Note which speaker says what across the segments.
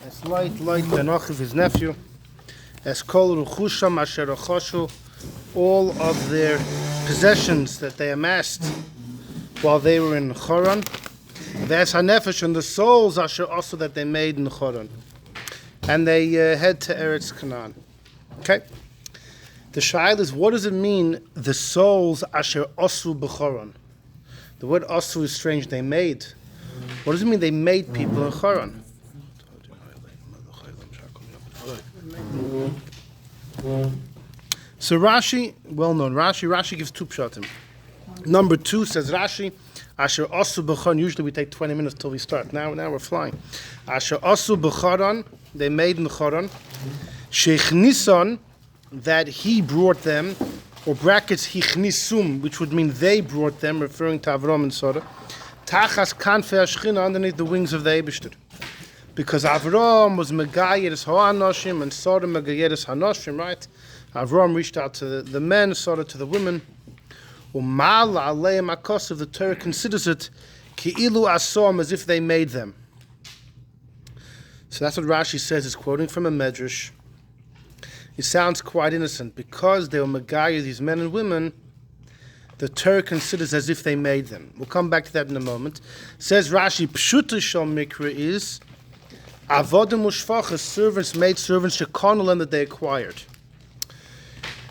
Speaker 1: as light Benach of his nephew, as Kol Ruchusham Asher Achoshu, all of their possessions that they amassed while they were in Choron, Ves HaNefesh, and the souls Asher also that they made in Choron. And they head to Eretz Canaan. Okay? The shaila is, what does it mean, the souls Asher Osu B'Choron? The word Osu is strange, they made. What does it mean they made people in Choron? So Rashi, well known, Rashi gives two pshatim. Number 2 says Rashi, Asher Osu B'Choron, usually we take 20 minutes till we start. Now we're flying. Asher Osu B'Choron, they made in the Choron. Sheikh Nisan, that he brought them, or brackets Hichnisum, which would mean they brought them, referring to Avram and Sarah. Tachas Kanfei Ashchina, underneath the wings of the Eibishter. Because Avram was Megayeres Ha'anoshim and Sarah Megayeres Ha'anoshim, right? Avram reached out to the men, Sarah to the women. Umala Aleim Akosov, the Torah considers it Ki'ilu Asom, as if they made them. So that's what Rashi says, is quoting from a Medrash. It sounds quite innocent. Because they were Megayah, these men and women, the Torah considers as if they made them. We'll come back to that in a moment. Says Rashi, Pshuta Shal Mikra is Avodim Ushfachas, servants, maid servants, Shekonolan, that they acquired.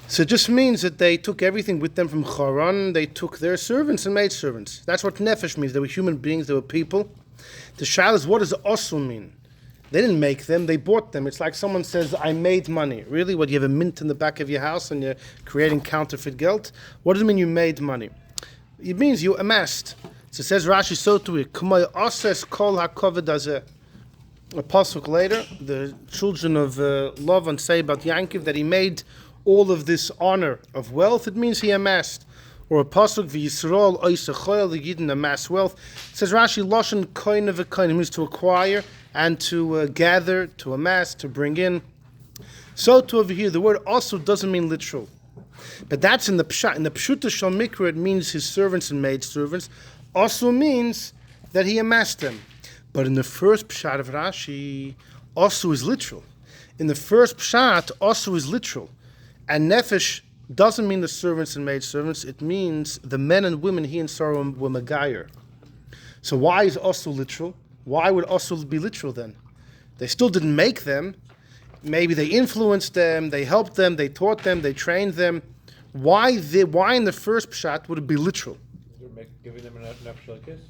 Speaker 1: So it just means that they took everything with them from Choron. They took their servants and maid servants. That's what Nefesh means. They were human beings, they were people. The shaila is, what does Osul mean? They didn't make them, they bought them. It's like someone says, I made money. Really? What, you have a mint in the back of your house and you're creating counterfeit geld? What does it mean you made money? It means you amassed. So it says Rashi, so to it, K'may Oses Kol HaKoved Hazeh. A pasuk later, the children of Lavan say about Yankiv that he made all of this honor of wealth. It means he amassed. Or a pasuk, V'Yisrael Oisechoyel, the Yidden amass wealth. It says Rashi, Loshen Koine V'Koine, it means to acquire and to gather, to amass, to bring in. So to over here, the word also doesn't mean literal. But that's in the Pshat. In the Pshuta Shal Mikra, it means his servants and maid servants. Also means that he amassed them. But in the first Pshat of Rashi, also is literal. In the first Pshat, also is literal. And Nefesh doesn't mean the servants and maid servants. It means the men and women he and Sarah were Megayer. So why is also literal? Why would also be literal then? They still didn't make them. Maybe they influenced them, they helped them, they taught them, they trained them. Why in the first Pshat would it be literal?
Speaker 2: Giving them an nefesh kiss?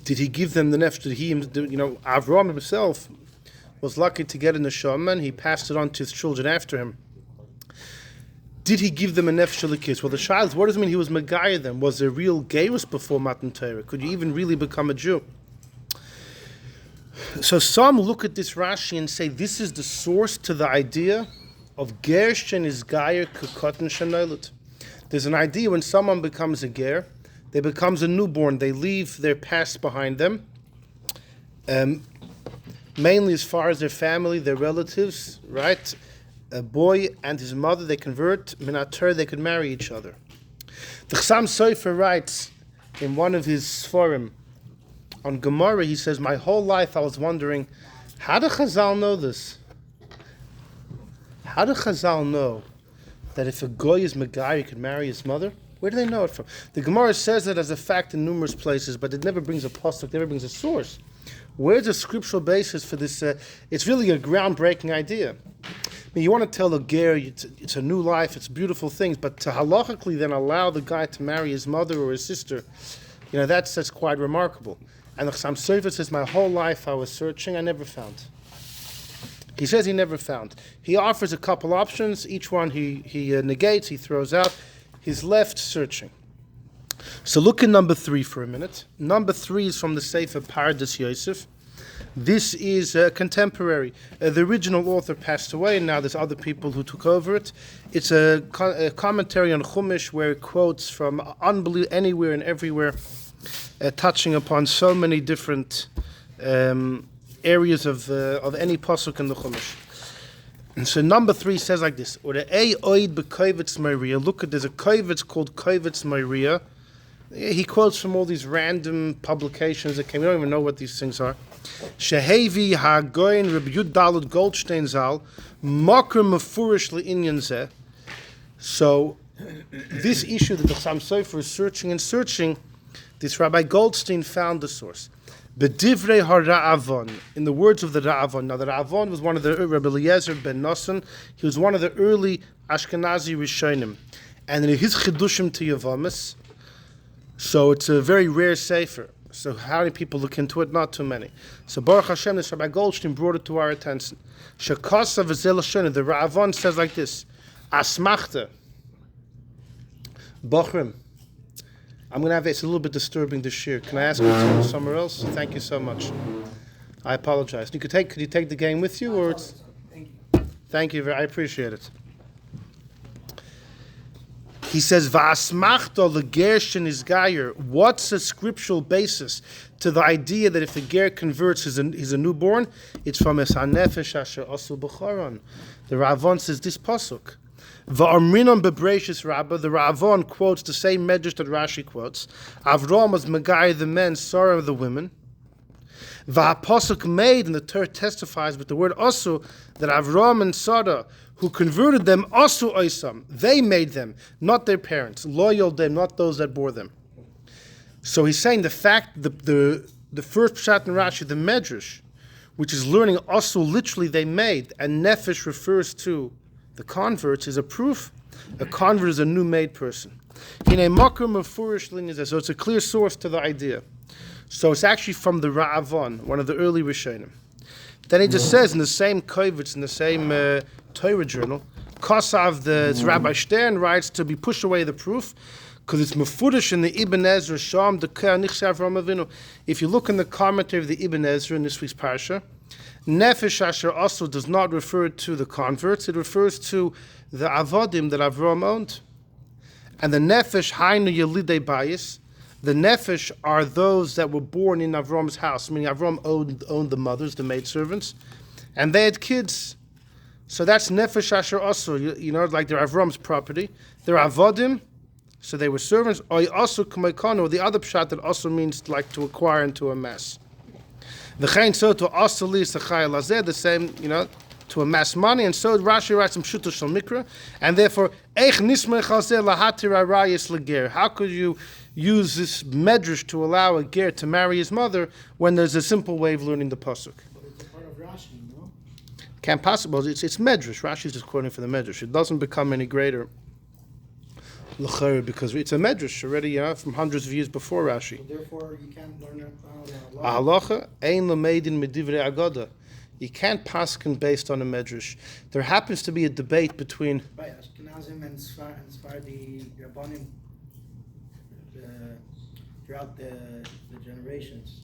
Speaker 1: Did he give them the nefesh? Did he, Avram himself was lucky to get a neshama, and he passed it on to his children after him. Did he give them a nefesh kiss? Well, the child, what does it mean he was Megayah them? Was there real gerus before Matan Torah? Could you even really become a Jew? So some look at this Rashi and say this is the source to the idea of ger shenis gayer k'koten shenolut. There's an idea when someone becomes a ger, they becomes a newborn, they leave their past behind them, mainly as far as their family, their relatives, right? A boy and his mother, they convert, minat Torah, they could marry each other. The Chassam Sofer writes in one of his Sforim on Gemara, he says, my whole life I was wondering, how do Chazal know this? How do Chazal know that if a goy is Megayer, he could marry his mother? Where do they know it from? The Gemara says it as a fact in numerous places, but it never brings a pasuk, never brings a source. Where's the scriptural basis for this? It's really a groundbreaking idea. I mean, you want to tell a ger it's a new life, it's beautiful things, but to halachically then allow the guy to marry his mother or his sister, that's quite remarkable. And the Chassam Sofer says, my whole life I was searching, I never found. He says he never found. He offers a couple options, each one he negates, he throws out. He's left searching. So look at number 3 for a minute. Number 3 is from the Sefer Pardes Yosef. This is contemporary. The original author passed away, and now there's other people who took over it. It's a commentary on Chumash where it quotes from anywhere and everywhere, touching upon so many different areas of any pasuk in the Chumash. And so number 3 says like this: or the oid bekovetz Maria. Look at, there's a kovetz called kovetz Maria. He quotes from all these random publications that came. We don't even know what these things are. Shehevi hagoyin Reb Yud Daled Goldstein Zal Makar Mefurish LeInyan Zeh. So this issue that the Chassam Sofer is searching and searching, this Rabbi Goldstein found the source. B'divrei HaRa'avon, in the words of the Ra'avon. Now the Ra'avon was one of the Rabbi Eliezer ben Nosson. He was one of the early Ashkenazi Rishonim, and in his Chidushim to Yavamis. So it's a very rare sefer. So how many people look into it? Not too many. So Baruch Hashem, this Rabbi Goldstein brought it to our attention. Shekasa v'zel Shona. The Ra'avon says like this: Asmachta, Bochrim. I'm going to have it's a little bit disturbing this year. Can I ask you to go somewhere else? Thank you so much. I apologize. Could you take the game with you, or it's? Thank you. I appreciate it. He says, "Va'asmachta legershin is gayer." What's a scriptural basis to the idea that if a ger converts, he's a newborn? It's from es hanefesh asher asu b'choron. The Ravon says this pasuk. Va'amrinon bebreshis Rabbah. The Ravon quotes the same medrash that Rashi quotes. Avram was megayer the men, Sarah the women. Va'apasuk made, and the Torah testifies with the word asu that Avram and Sarah, who converted them, asu oisam, they made them, not their parents, loyal them, not those that bore them. So he's saying the fact the first pshat in Rashi, the medrash, which is learning asu literally they made, and nefesh refers to the converts, is a proof. A convert is a new made person. So it's a clear source to the idea. So it's actually from the Ra'avon, one of the early Rishonim. Then he just says in the same Kovitz, in the same Torah journal, Kosav, the Rabbi Stern writes to be push away the proof, because it's Mefurish in the Ibn Ezra Sham the Nichsav Ramavinu. If you look in the commentary of the Ibn Ezra in this week's parsha, Nefesh Asher also does not refer to the converts; it refers to the avodim that Avram owned, and the Nefesh Hainu Yelidei Bayis. The Nefesh are those that were born in Avram's house, meaning Avram owned the mothers, the maidservants, and they had kids. So that's Nefesh Asher also, like they're Avram's property. They're Avodim, so they were servants. Or also Kamaikano, the other pshat that also means like to acquire and to amass. V'chein so to also lease the chayil lazeh, the same, to amass money, and so Rashi writes some shuto shel mikra, and therefore eich nismech hazeh lahatir arayis leger. How could you use this medrash to allow a ger to marry his mother when there's a simple way of learning the pasuk?
Speaker 3: But it's a part of Rashi, no?
Speaker 1: Can't possible. It's medrash. Rashi's just quoting for the medrash. It doesn't become any greater l'cher because it's a medrash already, from hundreds of years before Rashi.
Speaker 3: So therefore, you can't learn it.
Speaker 1: Halacha ein lameidin midivrei agada. You can't paskin based on a medrash. There happens to be a debate between
Speaker 3: By Ashkenazim and Sephardi Rabbanim throughout the generations.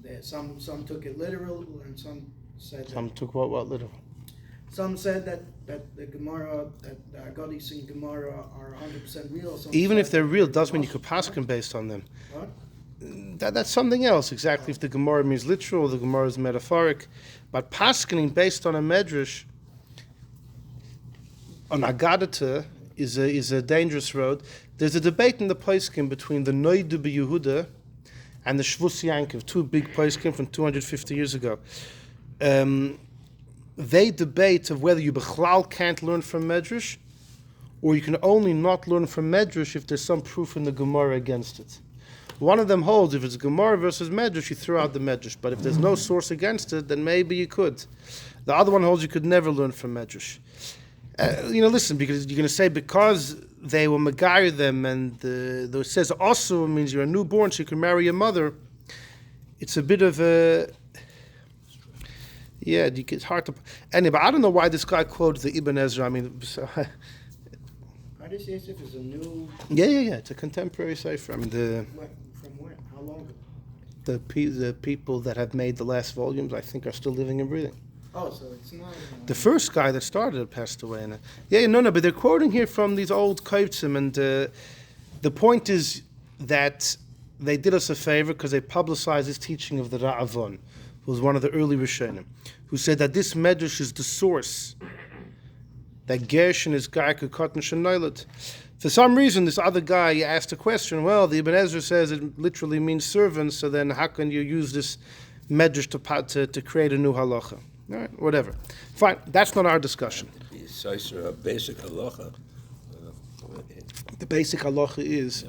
Speaker 3: That some took it literal and some said
Speaker 1: some took what literal.
Speaker 3: Some said that the Gemara, that the Aggadis in Gemara are 100% real. Some
Speaker 1: Even
Speaker 3: said
Speaker 1: if they're real, doesn't mean you could paskin based on them.
Speaker 3: What?
Speaker 1: That's something else. Exactly, if the Gemara means literal, the Gemara is metaphoric. But paskening based on a medrash, on Agadata, is a dangerous road. There's a debate in the poskim between the Noidu Yehuda and the Shvus Yankov, two big poskim from 250 years ago. They debate of whether you bechlal can't learn from medrash, or you can only not learn from medrash if there's some proof in the Gemara against it. One of them holds if it's Gemara versus Medrash, you throw out the Medrash. But if there's no source against it, then maybe you could. The other one holds you could never learn from Medrash. Listen, because you're going to say because they were Megayer them, and it says also means you're a newborn, so you can marry your mother. It's a bit of a... Yeah, it's hard to... Anyway, I don't know why this guy quotes the Ibn Ezra. I mean...
Speaker 3: This Yosef is a new...
Speaker 1: Yeah. It's a contemporary sefer. I mean,
Speaker 3: From where? How long ago?
Speaker 1: The people that have made the last volumes, I think, are still living and breathing.
Speaker 3: Oh, so it's not...
Speaker 1: The first guy that started it passed away. But they're quoting here from these old Kovtzim, and the point is that they did us a favor because they publicized this teaching of the Ra'avon, who was one of the early Rishonim, who said that this medrash is the source that Gershon is Gaika Katan Shenoilet. For some reason, this other guy asked a question. Well, the Ibn Ezra says it literally means servants, so then how can you use this medrash to create a new halacha? All right, whatever. Fine, that's not our discussion.
Speaker 4: A basic halacha.
Speaker 1: The basic halacha is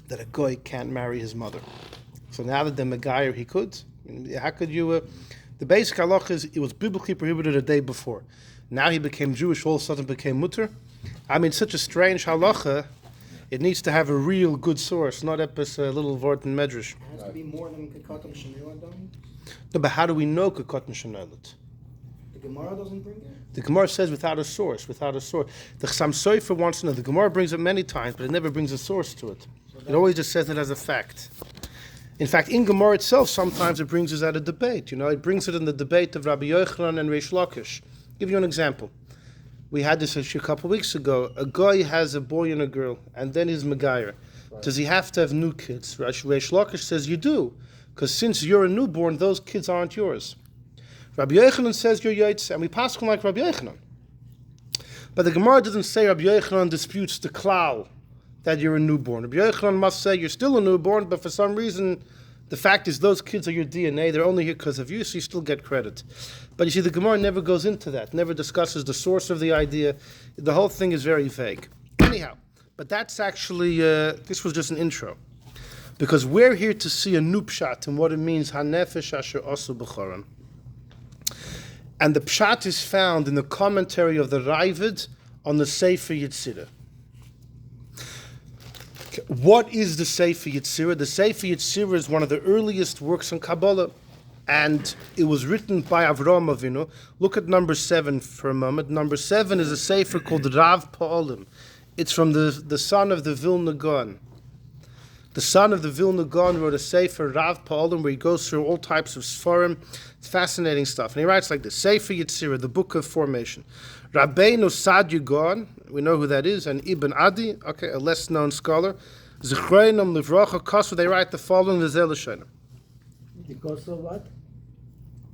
Speaker 1: that a goy can't marry his mother. So now that the Megayer he could, how could you? The basic halacha is it was biblically prohibited a day before. Now he became Jewish, all of a sudden became mutter. I mean, such a strange halacha. It needs to have a real good source, not epis a little vort and medrash.
Speaker 3: It has to be more than Kekatam Shanil done.
Speaker 1: No, but how do we know kekatan shenelet?
Speaker 3: The Gemara doesn't bring it.
Speaker 1: The Gemara says without a source. The Chassam Sofer wants to know. The Gemara brings it many times, but it never brings a source to it. It always just says it as a fact. In fact, in Gemara itself, sometimes it brings us at a debate. It brings it in the debate of Rabbi Yochanan and Reish Lakish. Give you an example. We had this a couple of weeks ago. A guy has a boy and a girl, and then he's Megayer. Right. Does he have to have new kids? Reish Lakish says you do, because since you're a newborn, those kids aren't yours. Rabbi Yochanan says you're Yaitz, and we pass him like Rabbi Yochanan. But the Gemara doesn't say Rabbi Yochanan disputes the klal that you're a newborn. Rabbi Yochanan must say you're still a newborn, but for some reason, the fact is those kids are your DNA. They're only here because of you, so you still get credit. But you see, the Gemara never goes into that, never discusses the source of the idea. The whole thing is very vague. Anyhow, but that's actually, this was just an intro. Because we're here to see a new pshat and what it means, hanefesh asher osu b'choron. And the pshat is found in the commentary of the Ravid on the Sefer Yetzira. What is the Sefer Yetzira? The Sefer Yetzira is one of the earliest works in Kabbalah, and it was written by Avraham Avinu. Look at number 7 for a moment. Number 7 is a Sefer called Rav Pa'olim. It's from the son of the Vilna Gaon. The son of the Vilna Gaon wrote a Sefer, Rav Pa'olim, where he goes through all types of Sfarim. It's fascinating stuff. And he writes like this, Sefer Yetzira, the book of formation. Rabbeinu Sadyu Gaon, we know who that is, and Ibn Adi, okay, a less known scholar. Zechreinam Livracha Kosu, they write the following, V'zeh l'shoinam.
Speaker 3: Because of what?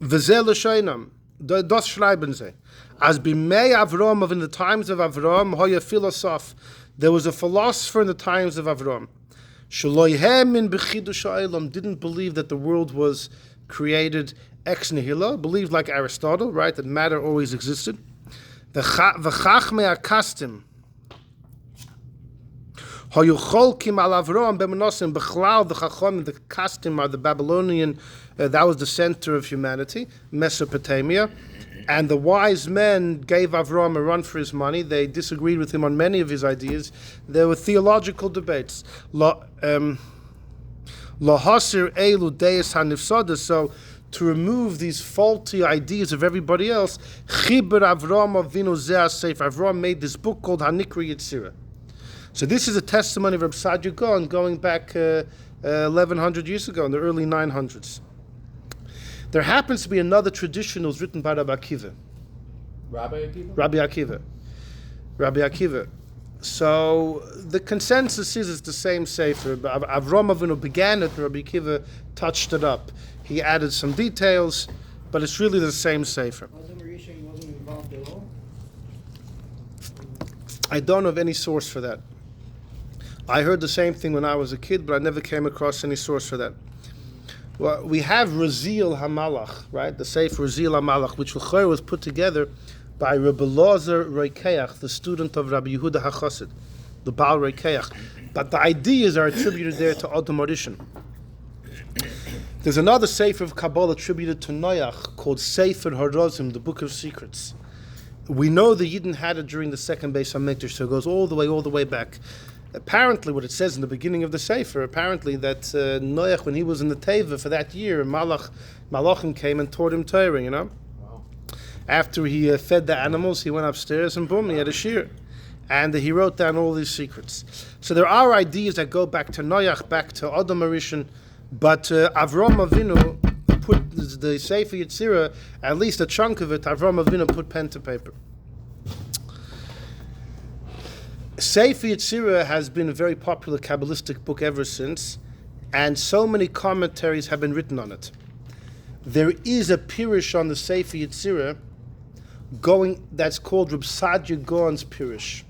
Speaker 1: V'zeh l'shoinam. Das schreiben sie. As b'mei Avram, in the times of Avram, hoya philosoph, there was a philosopher in the times of Avram. Shaloihem in b'chidush ha'olam, didn't believe that the world was created ex nihilo, believed like Aristotle, right, that matter always existed. V'chachmei akastim, hoyucholkim al Avram b'menosim, b'chlal the chacham, the kastim are the Babylonian, that was the center of humanity, Mesopotamia. And the wise men gave Avram a run for his money. They disagreed with him on many of his ideas. There were theological debates. Lahasir elu deis hanifsada. So to remove these faulty ideas of everybody else, Chibur Avram Avinu Zeh Sefer. Avram made this book called Hanikra Yetzira. So this is a testimony of Reb Sadia Gaon going back 1100 years ago in the early 900s. There happens to be another tradition that was written by Rabbi Akiva. Rabbi Akiva. So the consensus is it's the same Sefer. Avram Avinu began it, Rabbi Akiva touched it up. He added some details, but it's really the same Sefer.
Speaker 3: Wasn't involved at all?
Speaker 1: I don't have any source for that. I heard the same thing when I was a kid, but I never came across any source for that. Well, we have Razil HaMalach, right? The Sefer Razil HaMalach, which was put together by Rabbi Lozer Reikeach, the student of Rabbi Yehuda HaChassid, the Baal Reikeach. But the ideas are attributed there to Adam Arishan. There's another Sefer of Kabbalah attributed to Noach called Sefer HaRozim, the Book of Secrets. We know the Yidden had it during the second Beis HaMikdash, so it goes all the way back. Apparently, what it says in the beginning of the Sefer, apparently that Noach, when he was in the Teva for that year, Malachim came and taught him Torah, Wow. After he fed the animals, he went upstairs and boom, he had a shir. And he wrote down all these secrets. So there are ideas that go back to Noach, back to Adam Arishan, but Avram Avinu put the Sefer Yetzira, at least a chunk of it, Avram Avinu put pen to paper. Sefer Yetzira has been a very popular Kabbalistic book ever since, and so many commentaries have been written on it. There is a Pirush on the Sefer Yetzira that's called Reb Sadia Gaon's Pirush.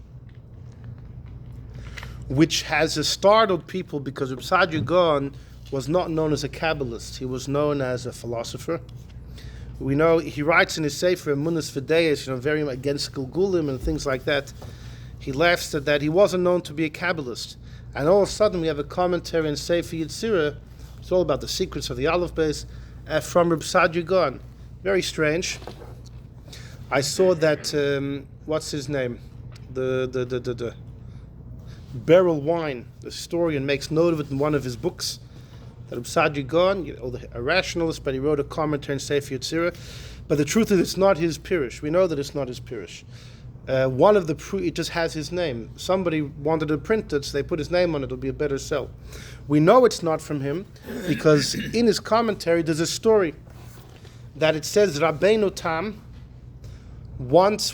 Speaker 1: which has startled people because Reb Saadia Gaon was not known as a Kabbalist. He was known as a philosopher. We know he writes in his Sefer Emunas V'Deis, very against Gilgulim and things like that. He laughs at that. He wasn't known to be a Kabbalist. And all of a sudden we have a commentary in Sefer Yetzira. It's all about the secrets of the Aleph Beis from Reb Saadia Gaon. Very strange. I saw that, what's his name? The Beryl Wine, the historian, makes note of it in one of his books. That Reb Saadia Gaon, a rationalist, but he wrote a commentary in Sefer Yetzira. But the truth is, it's not his Pirush. We know that it's not his Pirush. One of the it just has his name. Somebody wanted to print it, so they put his name on it. It'll be a better sell. We know it's not from him because in his commentary there's a story that it says Rabbeinu Tam once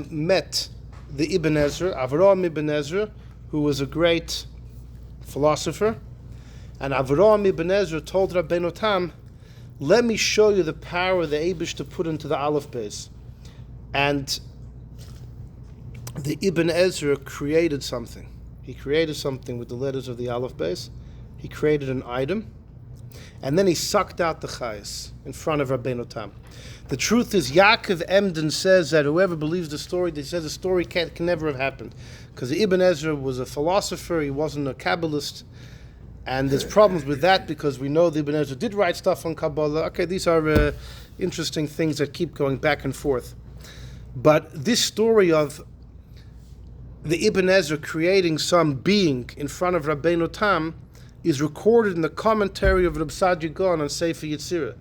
Speaker 1: met the Ibn Ezra, Avraham Ibn Ezra, who was a great philosopher. And Avraham Ibn Ezra told Rabbeinu Tam, let me show you the power the Eibush to put into the Aleph Beis. And the Ibn Ezra created something. He created something with the letters of the Aleph Beis. He created an item. And then he sucked out the chayes in front of Rabbeinu Tam. The truth is, Yaakov Emden says that whoever believes the story, he says the story can never have happened. Because Ibn Ezra was a philosopher, he wasn't a Kabbalist. And there's problems with that because we know the Ibn Ezra did write stuff on Kabbalah. Okay, these are interesting things that keep going back and forth. But this story of the Ibn Ezra creating some being in front of Rabbeinu Tam is recorded in the commentary of Reb Saadia Gaon on Sefer Yetzira.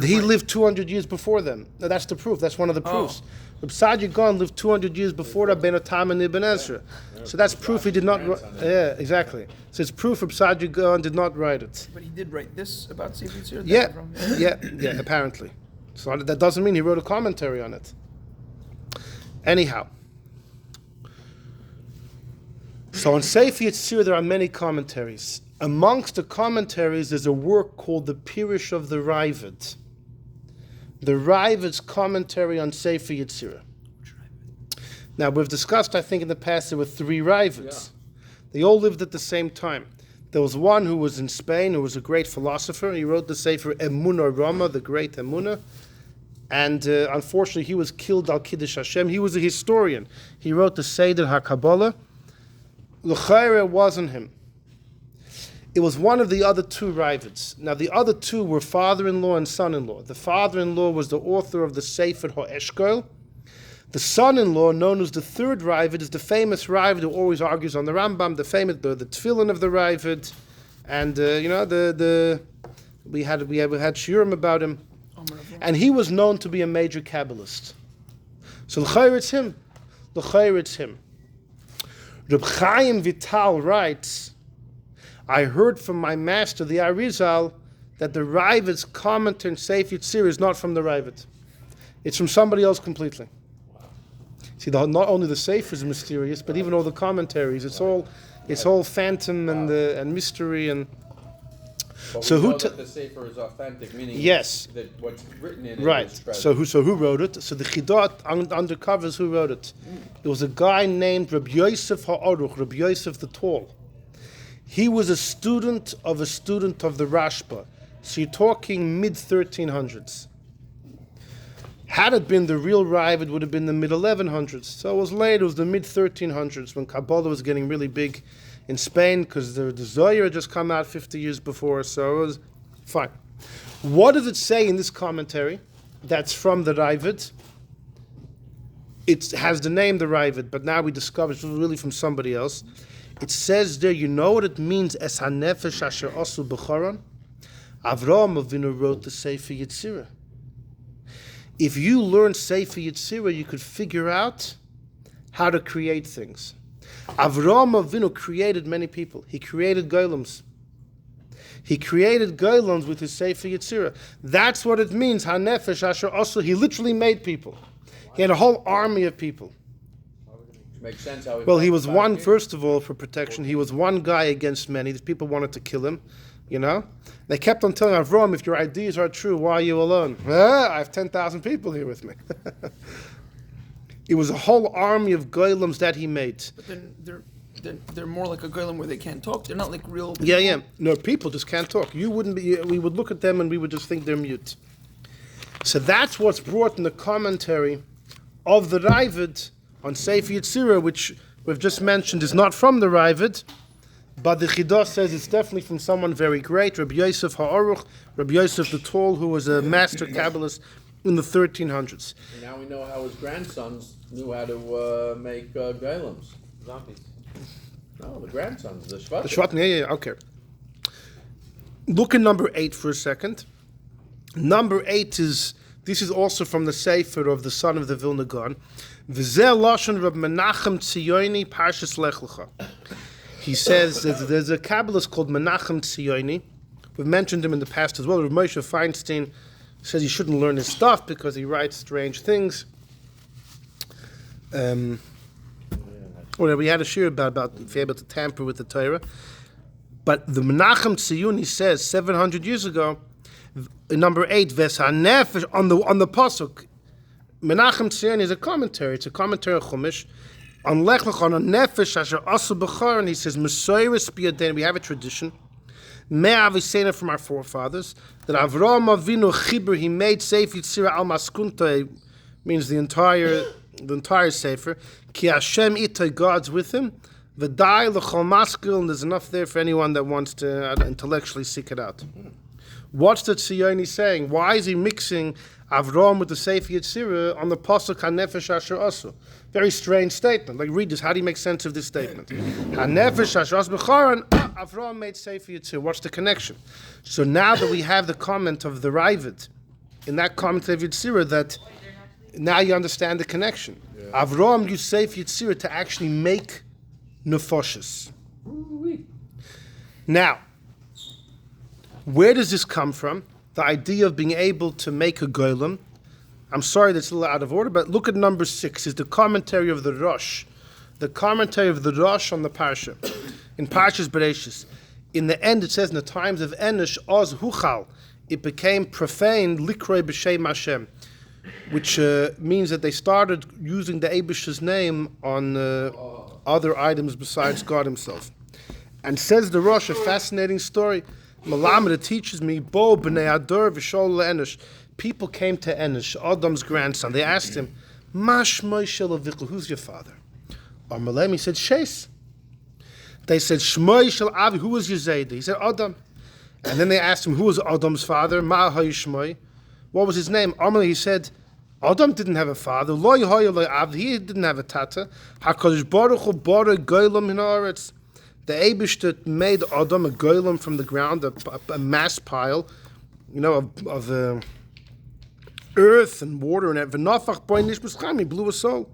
Speaker 1: He lived 200 years before them. Now, that's the proof. That's one of the proofs. Reb Saadia Gaon lived 200 years before Rabbeinu Tam and Ibn Ezra. So that's proof he did not write. Yeah, exactly. So it's proof Reb Saadia Gaon did not write it.
Speaker 5: But he did write this about Sefer Yetzira?
Speaker 1: Yeah, apparently. So that doesn't mean he wrote a commentary on it. Anyhow. So on Sefer Yetzira there are many commentaries. Amongst the commentaries there's a work called the Pirush of the Raavad. The Raavid's commentary on Sefer Yetzira. Now we've discussed, I think in the past, there were 3 Raavids. They all lived at the same time. There was one who was in Spain, who was a great philosopher. He wrote the Sefer Emunah Rama, the great Emunah. And unfortunately he was killed al Kiddush Hashem. He was a historian. He wrote the Seder HaKabbalah. L'chaira wasn't him. It was one of the other 2 Raavids. Now the other 2 were father-in-law and son-in-law. The father-in-law was the author of the Sefer HaEshkol. The son-in-law, known as the 3rd Raavid, is the famous Raavid who always argues on the Rambam, the famous the Tefillin of the Raavid, and we had shiurim about him, and he was known to be a major Kabbalist. So l'chaira it's him. L'chaira it's him. Reb Chaim Vital writes, I heard from my master, the Arizal, that the Raavid's comment in Sefer Yetzira is not from the Raavid. It's from somebody else completely. See, not only the Sefer is mysterious, but even all the commentaries. It's all phantom and mystery and.
Speaker 2: But
Speaker 1: so
Speaker 2: we
Speaker 1: who?
Speaker 2: know that the Sefer is authentic, meaning
Speaker 1: yes.
Speaker 2: that what's written in
Speaker 1: right.
Speaker 2: it is present.
Speaker 1: So who wrote it? So the Chidot undercovers who wrote it. It was a guy named Rabbi Yosef HaAruch, Rabbi Yosef the Tall. He was a student of the Rashba. So you're talking mid-1300s. Had it been the real Rav, it would have been the mid-1100s. So it was late, it was the mid-1300s when Kabbalah was getting really big in Spain because the Zohar had just come out 50 years before, so it was fine. What does it say in this commentary that's from the Raavad? It has the name the Raavad, but now we discover it's really from somebody else. It says there, you know what it means, Es HaNefesh Asher Osu B'Choron? Avraham Avinu wrote the Sefer Yetzira. If you learn Sefer Yetzira, you could figure out how to create things. Avraham Avinu created many people. He created golems. He created golems with his Sefer Yetzira. That's what it means. Hanefesh Asher Osu. He literally made people. He had a whole army of people.
Speaker 2: Makes sense how
Speaker 1: he was one, first of all, for protection. He was one guy against many. These people wanted to kill him. They kept on telling Avraham, if your ideas are true, why are you alone? I have 10,000 people here with me. It was a whole army of golems that he made.
Speaker 5: But then they're more like a golem where they can't talk. They're not like real. People.
Speaker 1: Yeah. No, people just can't talk. You wouldn't be. We would look at them and we would just think they're mute. So that's what's brought in the commentary of the Ravid on Sefer Yetzira, which we've just mentioned is not from the Ravid, but the Chidah says it's definitely from someone very great, Rabbi Yosef Ha'aruch, Rabbi Yosef the Tall, who was a master Kabbalist in the 1300s.
Speaker 2: And now we know how his grandsons knew how to make golems. Zombies. No, the grandsons, the Shvatim.
Speaker 1: The Shvatim, yeah, okay. Look at number 8 for a second. Number 8 this is also from the Sefer of the son of the Vilna Gaon. V'zeh lashon Reb Menachem Tziyoni Parshas Lech Lecha. He says there's a Kabbalist called Menachem Tziyoni. We've mentioned him in the past as well. Reb Moshe Feinstein says you shouldn't learn his stuff because he writes strange things. We had a shir about if you're able to tamper with the Torah. But the Menachem Tziyoni says 700 years ago, in number 8, Ves HaNefesh, on the pasuk, Menachem Tziyoni is a commentary. It's a commentary on Chumash on Lech Lecha on a Nefesh Asher Asu B'char, and he says Mesoyres B'Yadein. We have a tradition, Me'avisena from our forefathers, that Avraham Avinu Chibur, he made Sefer Yetzira al Maskunta, means the entire Sefer. Ki Hashem Itay, God's with him. V'dai L'chol Maskil, and there's enough there for anyone that wants to intellectually seek it out. What's the Tziyoni saying? Why is he mixing Avram with the Sefer Yetzira on the pasuk HaNefesh Asher Asu? Very strange statement. Like, read this. How do you make sense of this statement? HaNefesh Asher Asu B'charan, Avram made Sefer Yetzira. What's the connection? So now that we have the comment of the Ravid, in that comment of Yetzira, that now you understand the connection. Yeah. Avram used Sefer Yetzira to actually make nefoshes. Now, where does this come from? The idea of being able to make a golem. I'm sorry that's a little out of order, but look at number 6, is the commentary of the Rosh. The commentary of the Rosh on the Parsha. In Parshas Bereshis. In the end it says, in the times of Enosh, Oz Huchal, it became profane, Likroi B'Shem Hashem, which means that they started using the Eibish's name on other items besides God himself. And says the Rosh, a fascinating story. Malamed, it teaches me, Bo b'nei Ador v'shol le'Enosh. People came to Enosh, Adam's grandson. They asked him, Mash Moshe Levichu, who's your father? Amalem, he said, Shes. They said, Shmoi Shel Avi, who was your Zayda? He said, Adam. And then they asked him, who was Adam's father? Ma Shmoi. What was his name? Amalem, he said, Adam didn't have a father. Lo Yehoya Lo Av, he didn't have a tata. HaKadosh Baruch Hu bara golem in haaretz. The Eibishter made Adam a golem from the ground, a mass pile, of earth and water and everything. He blew a soul.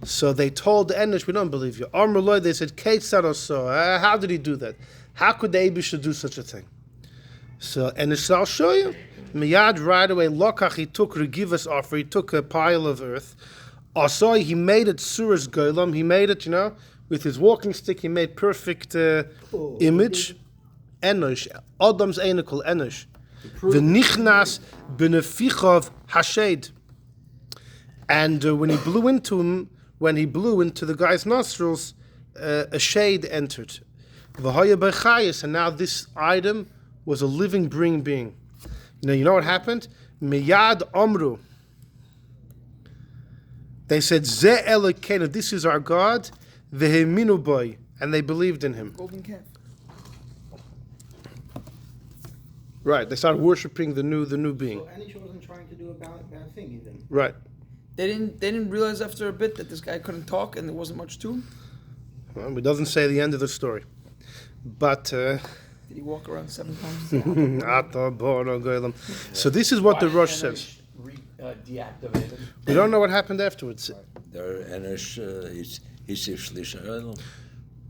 Speaker 1: So they told the Enosh, we don't believe you. Amrullah, they said, how did he do that? How could the Eibishter do such a thing? So Enosh said, I'll show you. Miyad, right away, Lokach, he took Regivas offer, he took a pile of earth. Also, he made it Surah's golem, he made it, with his walking stick, he made perfect image. Enosh, Adam's Einokol, Enosh. V'nichnas b'nefichov hashed. And when he blew into the guy's nostrils, a shade entered. V'haya b'chayis, and now this item was a living, breathing being. You know what happened? Miyad Omru. They said, Ze Elokeinu, this is our God. Veheminu boy, and they believed in him.
Speaker 5: Golden calf.
Speaker 1: Right, they started worshiping the new being.
Speaker 3: So Enosh wasn't trying to do a bad thing even.
Speaker 1: Right.
Speaker 5: They didn't realize after a bit that this guy couldn't talk and there wasn't much to him.
Speaker 1: Well, it doesn't say the end of the story, but.
Speaker 5: Did he walk around 7 times?
Speaker 1: So this is what the Rosh says.
Speaker 2: Deactivated.
Speaker 1: We don't know what happened afterwards.
Speaker 4: Der Enosh, he's Shlisha.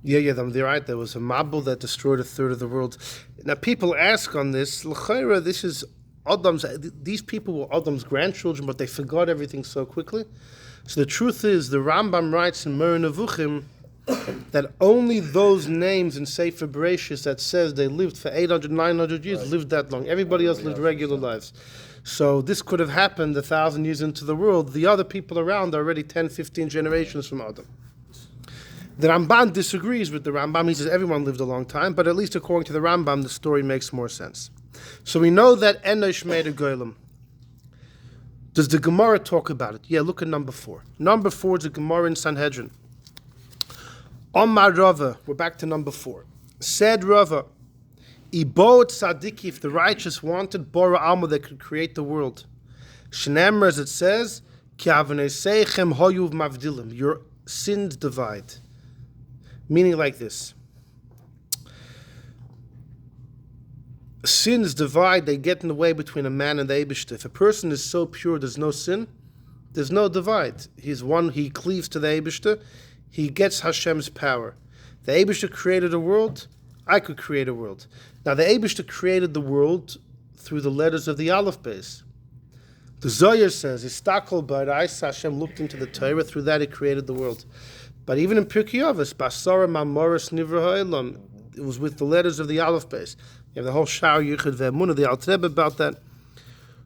Speaker 1: Yeah, they're right. There was a Mabul that destroyed a third of the world. Now people ask on this, L'chaira, this is Adam's. These people were Adam's grandchildren, but they forgot everything so quickly. So the truth is, the Rambam writes in Moreh Nevuchim that only those names in Sefer Bereshis that says they lived for 800, 900 years lived that long. Everybody else lived regular lives. So this could have happened 1,000 years into the world. The other people around are already 10, 15 generations from Adam. The Ramban disagrees with the Rambam. He says everyone lived a long time, but at least according to the Rambam, the story makes more sense. So we know that Enosh made a golem. Does the Gemara talk about it? Yeah, look at number 4. Number 4 is the Gemara in Sanhedrin. Omar Rava, we're back to number 4. Said Rava, Ibo tzadiki, if the righteous wanted, Bora Alma, they could create the world. Shnemer, as it says, Ki avaneseichem hoyuv mavdilim, your sins divide. Meaning like this. Sins divide, they get in the way between a man and the Eibishter. If a person is so pure, there's no sin, there's no divide. He's one, he cleaves to the Eibishter, he gets Hashem's power. The Eibishter created a world, I could create a world. Now the Eibishter created the world through the letters of the Aleph Beis. The Zohar says, Istakol B'Arais, Hashem looked into the Torah, through that he created the world. But even in Pirkei Avos, Basara Mamoris Nivra Ha'olam, it was with the letters of the Aleph Beis. You have the whole Sha'ar Yichud Ve'emunah, the Alter Rebbe about that.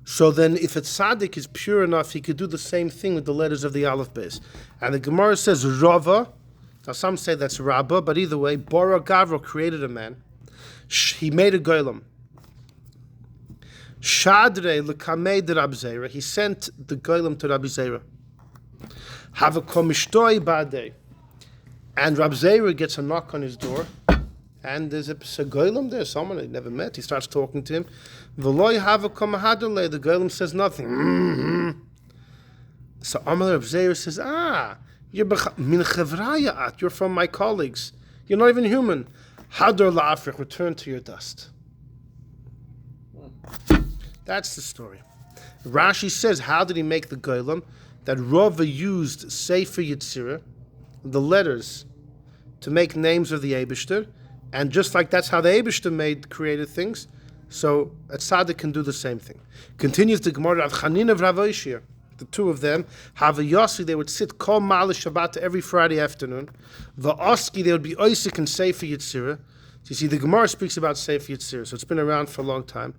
Speaker 1: So then, if a tzaddik is pure enough, he could do the same thing with the letters of the Aleph Beis. And the Gemara says Rava. Now some say that's Rabbah, but either way, Bora Gavro created a man. He made a golem. Shadre lekamei de Rabbi Zera. He sent the golem to Rabbi Zera. Have a komishtoi badei. And Rabbi Zera gets a knock on his door, and there's a golem there, someone he never met. He starts talking to him. V'loi hava kamahadale. The golem says nothing. Mm-hmm. So Amar Rabbi Zera says, you're min chevraya, you're from my colleagues. You're not even human. Hadar la'africh, return to your dust. That's the story. Rashi says, how did he make the golem? That Rava used Sefer Yetzira, the letters, to make names of the Eibishter, and just like that's how the Eibishter created things, so a tzaddik can do the same thing. Continues the Gemara of Chanin of Rav Oshir. The two of them, Havayasi, they would sit Kol Ma'al Shabbat every Friday afternoon. Va'oski, they would be Oisik and Sefer Yetzira. So you see, the Gemara speaks about Sefer Yetzira, so it's been around for a long time.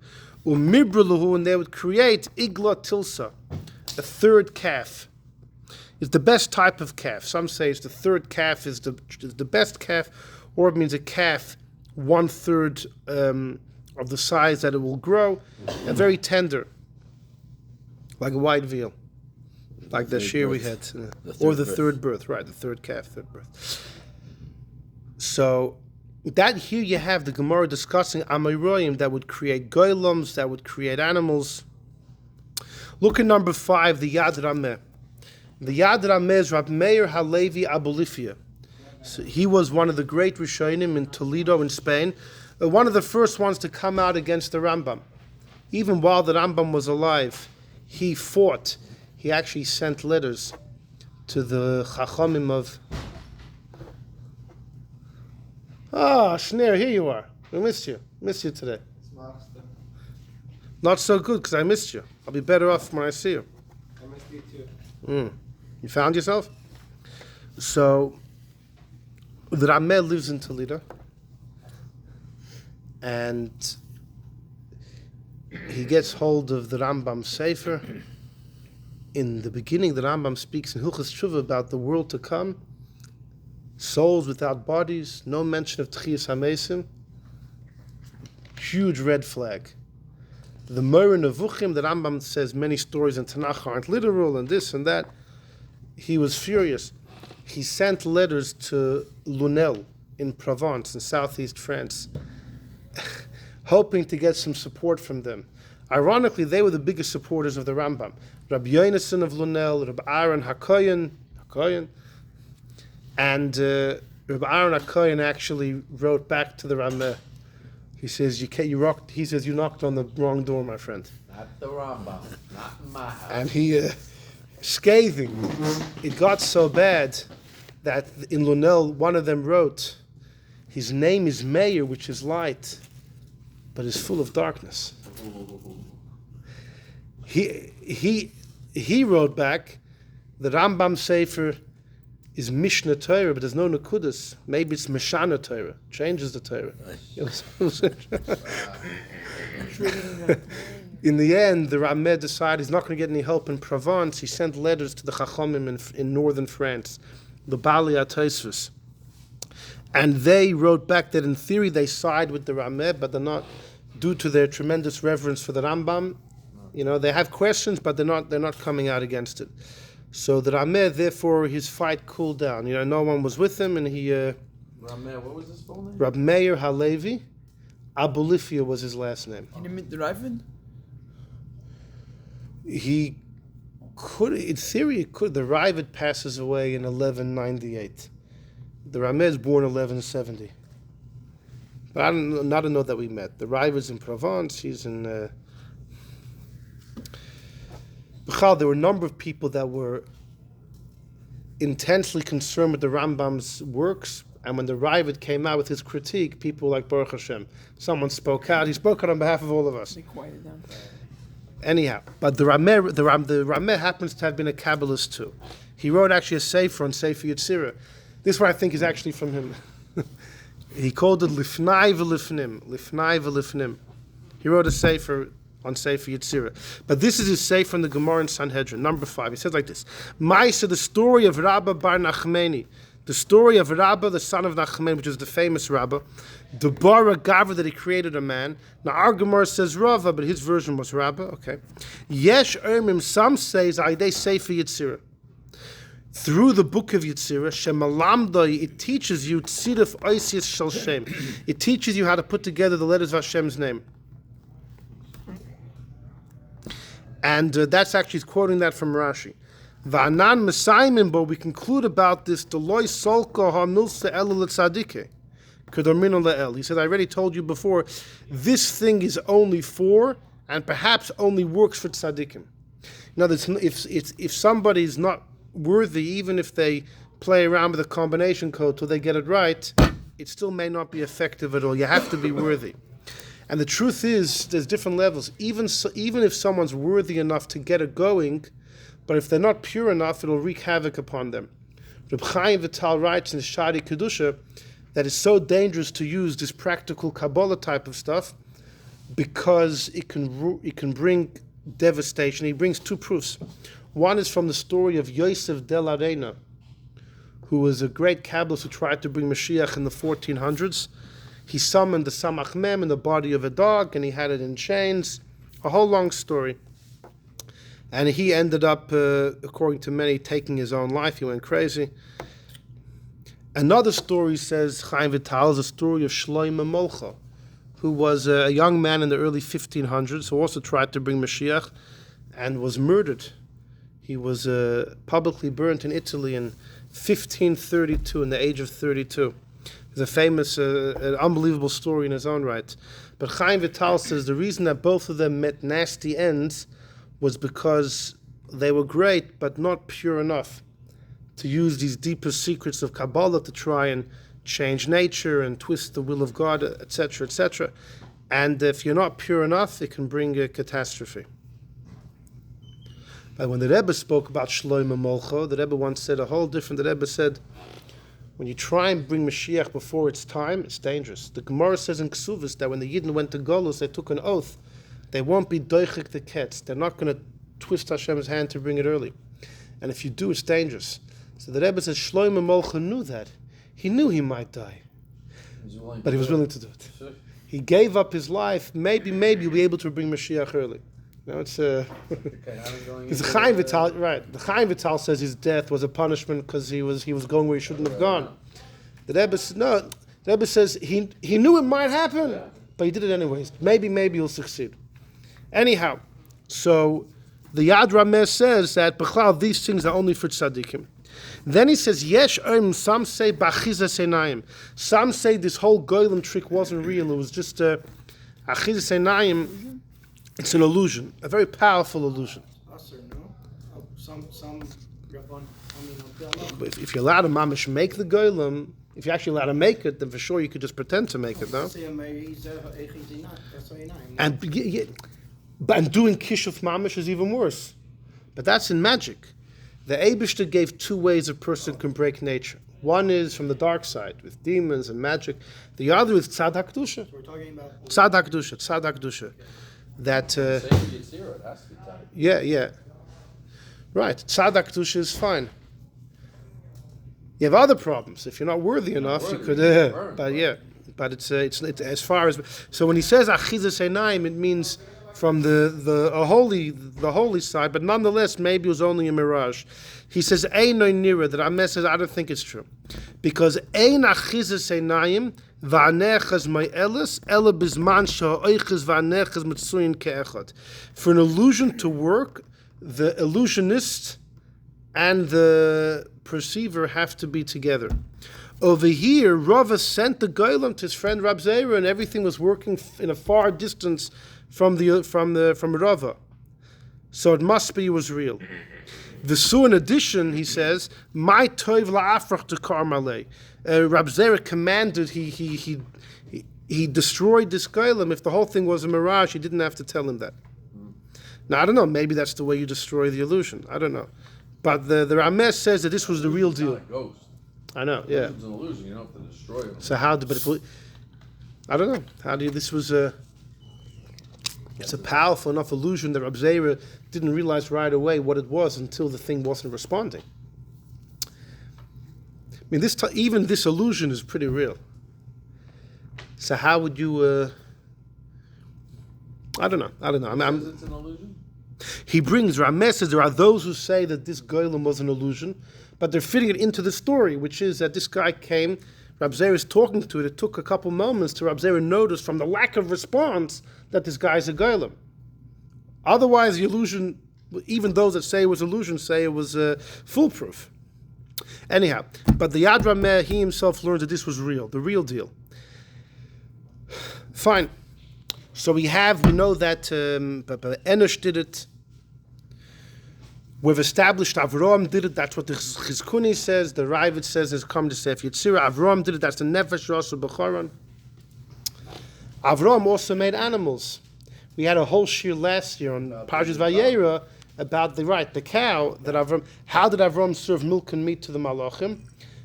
Speaker 1: Umibrulahu, and they would create Igla Tilsa, a third calf. It's the best type of calf. Some say it's the third calf is the best calf, or it means a calf 1/3 of the size that it will grow, and very tender, like a white veal, like the shear we had, or the third birth, right? The third calf, third birth. So that here you have the Gemara discussing Amoraim that would create golems, that would create animals. Look at number 5, the Yad Rameh. The Yad Rameh is Rab Meir Halevi Abulifia. So he was one of the great Rishonim in Toledo in Spain, one of the first ones to come out against the Rambam. Even while the Rambam was alive, he fought. He actually sent letters to the Chachamim of... Shneir, here you are. We missed you. Missed you today. Not so good, because I missed you. I'll be better off when I see you.
Speaker 6: I missed you too.
Speaker 1: You found yourself? So, the Rameh lives in Toledo, and he gets hold of the Rambam Sefer. In the beginning, the Rambam speaks in Hilchos Tshuva about the world to come, souls without bodies, no mention of Tchias HaMesim. Huge red flag. The Moreh Nevuchim, the Rambam says many stories in Tanakh aren't literal, and this and that. He was furious. He sent letters to Lunel in Provence, in southeast France, hoping to get some support from them. Ironically, they were the biggest supporters of the Rambam. Rabbi Yonason of Lunel, Rabbi Aaron HaKoyen, and Rabbi Aaron HaKoyen actually wrote back to the Rameh. He says, you knocked on the wrong door, my friend.
Speaker 2: Not the Rambam, not in my house.
Speaker 1: And he, scathing. It got so bad that in Lunel, one of them wrote, his name is Meir, which is light, but is full of darkness. He wrote back, the Rambam Sefer is Mishnah Torah, but there's no Nakudas. Maybe it's Mishana Torah, changes the Torah. In the end, the Rameh decided he's not going to get any help in Provence. He sent letters to the Chachomim in northern France, the Bali Ataisvus. And they wrote back that in theory they side with the Rameh, but they're not, due to their tremendous reverence for the Rambam. They have questions, but they're not coming out against it. So the Rameh, therefore, his fight cooled down. No one was with him, and he...
Speaker 2: Rameh, what was his full name?
Speaker 1: Rab Meir Halevi. Abulifia was his last name.
Speaker 5: He didn't meet the Ravid?
Speaker 1: He could, in theory, the Ravid passes away in 1198. The Rameh is born 1170. But I don't know that we met. The Ravid's in Provence, he's in... There were a number of people that were intensely concerned with the Rambam's works, and when the Ravid came out with his critique, people were like, Baruch Hashem, someone spoke out. He spoke out on behalf of all of us.
Speaker 5: They quieted down.
Speaker 1: Anyhow, but the Rameh happens to have been a Kabbalist too. He wrote actually a Sefer on Sefer Yetzira. This one I think is actually from him. He called it Lifnai V'Lifnim. He wrote a Sefer on Sefer Yetzira. But this is his Sefer from the Gemara in Sanhedrin, number 5. He says like this: Ma'aseh, the story of Rabba bar Nachmani, the story of Rabba, the son of Nachman, which is the famous Rabba, the Bara Gavra, that he created a man. Now our Gemara says Rava, but his version was Rabba. Okay. Yesh Ermim, some say Zaydei Sefer Yetzira. Through the book of Yetzira, Shemalamdai, it teaches you Tzirif Oisius Shel Shem. It teaches you how to put together the letters of Hashem's name. And that's actually quoting that from Rashi. Va'anan Mesayim, but we conclude about this, Deloy Solka HaMilsa El L'Tzadike, Kedomino Le'el. He said, I already told you before, this thing is only for, and perhaps only works for tzaddikim. Now, if somebody is not worthy, even if they play around with a combination code till they get it right, it still may not be effective at all. You have to be worthy. And the truth is, there's different levels. Even if someone's worthy enough to get it going, but if they're not pure enough, it'll wreak havoc upon them. Reb Chaim Vital writes in Shari Kedusha that it's so dangerous to use this practical Kabbalah type of stuff because it can bring devastation. He brings 2 proofs. One is from the story of Yosef Del Arena, who was a great Kabbalist who tried to bring Mashiach in the 1400s. He summoned the Samach Mem in the body of a dog, and he had it in chains. A whole long story. And he ended up, according to many, taking his own life. He went crazy. Another story, says Chaim Vital, is a story of Shlomo Molcha, who was a young man in the early 1500s who also tried to bring Mashiach and was murdered. He was publicly burnt in Italy in 1532, in the age of 32. It's a famous, an unbelievable story in his own right. But Chaim Vital says the reason that both of them met nasty ends was because they were great, but not pure enough to use these deeper secrets of Kabbalah to try and change nature and twist the will of God, etc., etc. And if you're not pure enough, it can bring a catastrophe. But when the Rebbe spoke about Shlomo Molcha, the Rebbe once said a whole different. The Rebbe said, when you try and bring Mashiach before its time, it's dangerous. The Gemara says in Ksuvas that when the Yidden went to Golus, they took an oath. They won't be doichik the ketz. They're not going to twist Hashem's hand to bring it early. And if you do, it's dangerous. So the Rebbe says Shlomo Molcha knew that. He knew he might die. But he was willing to do it. He gave up his life. Maybe you'll be able to bring Mashiach early. It's the Chaim Vital, right? The Chaim Vital says his death was a punishment because he was going where he shouldn't have gone. The Rebbe says no. The Rebbe says he knew it might happen, but he did it anyways. Maybe he'll succeed. Anyhow, so the Yad Rameh says that b'chlal these things are only for tzaddikim. Then he says, Yesh some say b'achizas einayim. Some say this whole golem trick wasn't real. It was just achizas einayim. It's an illusion, a very powerful illusion.
Speaker 3: Some Rabban,
Speaker 1: But if you're allowed to mamish make the golem, if you're actually allowed to make it, then for sure you could just pretend to make it, no? And doing kishuf mamish is even worse. But that's in magic. The Eibishter gave two ways a person can break nature. One is from the dark side, with demons and magic. The other is Tzad HaKdusha.
Speaker 3: We're talking about.
Speaker 1: Tzad HaKdusha. That,
Speaker 2: Sefer Yetzira, it has to be time.
Speaker 1: yeah. Right, Tzad HaKdusha is fine. You have other problems. If you're not worthy enough, you could, but it's as far as, so when he says Achizas Einayim, it means from the holy side, but nonetheless, maybe it was only a mirage. He says, Einoy Nira, that Ameh says, I don't think it's true. Because Ein Achizas Einayim, Va'anechas Ma'elis, Ela Bizman Sha'oiches Va'anechas Mitzuyin Ke'echad. For an illusion to work, the illusionist and the perceiver have to be together. Over here, Rava sent the golem to his friend Rab Zera, and everything was working in a far distance from Rava. So it must be it was real. V'su, in addition, he says, "My toiv la'afrach to karmalei." Rab Zera commanded he destroyed this golem. If the whole thing was a mirage, he didn't have to tell him that. Now I don't know. Maybe that's the way you destroy the illusion. I don't know. But the Rameh says that this was the real deal.
Speaker 2: It's not a ghost.
Speaker 1: I know, yeah.
Speaker 2: It's an illusion. You don't have to destroy it.
Speaker 1: So how? But if I don't know. How do you? This was a. It's a powerful enough illusion that Rab Zera didn't realize right away what it was until the thing wasn't responding. I mean, even this illusion is pretty real. So how would you? I don't know.
Speaker 2: It's an illusion?
Speaker 1: He brings Rameh says there are those who say that this golem was an illusion, but they're fitting it into the story, which is that this guy came, Rab Zera is talking to it. It took a couple moments to Rab Zera notice from the lack of response that this guy's a golem. Otherwise, the illusion, even those that say it was illusion, say it was foolproof. Anyhow, but the Yad Rameh, he himself learned that this was real, the real deal. Fine. So we know that Enosh did it. We've established Avraham did it. That's what the Chizkuni says. The Ravid says has come to Sefer Yetzira. Avraham did it. That's the Nefesh Rasu B'Choron. Avraham also made animals. We had a whole shir last year on Parshas Vayera about the cow that Avraham. How did Avraham serve milk and meat to the Malachim?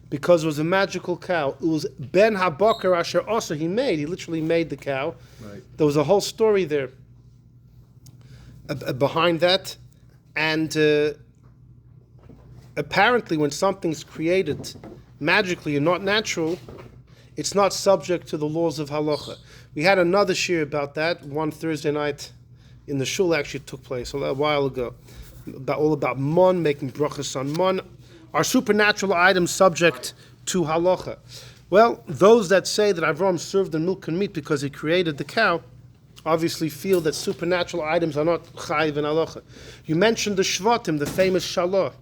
Speaker 1: Because it was a magical cow. It was Ben Habakar Asher also he literally made the cow.
Speaker 2: Right.
Speaker 1: There was a whole story there behind that. And apparently when something's created magically and not natural, it's not subject to the laws of halacha. We had another shir about that one Thursday night in the shul, actually took place a while ago. All about mon, making brachas on mon. Are supernatural items subject to halacha? Well, those that say that Avraham served the milk and meat because he created the cow, obviously feel that supernatural items are not chayiv in halacha. You mentioned the Shvatim, the famous Shalah.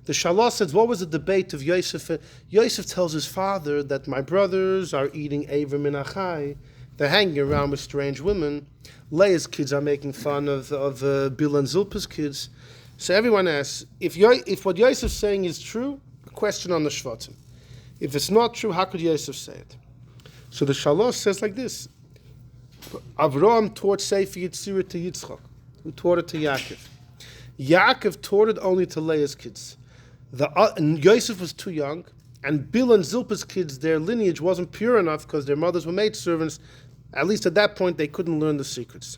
Speaker 1: The Shalah says, what was the debate of Yosef? Yosef tells his father that my brothers are eating Eiver min achai. They're hanging around with strange women. Leah's kids are making fun of Bill and Zilpa's kids. So everyone asks, if what Yosef's saying is true, a question on the Shvatim. If it's not true, how could Yosef say it? So the Shalah says like this. Avraham taught Sefer Yetzira to Yitzchak, who taught it to Yaakov. Yaakov taught it only to Leah's kids. And Yosef was too young, and Bill and Zilpa's kids, their lineage wasn't pure enough because their mothers were maidservants. At least at that point, they couldn't learn the secrets.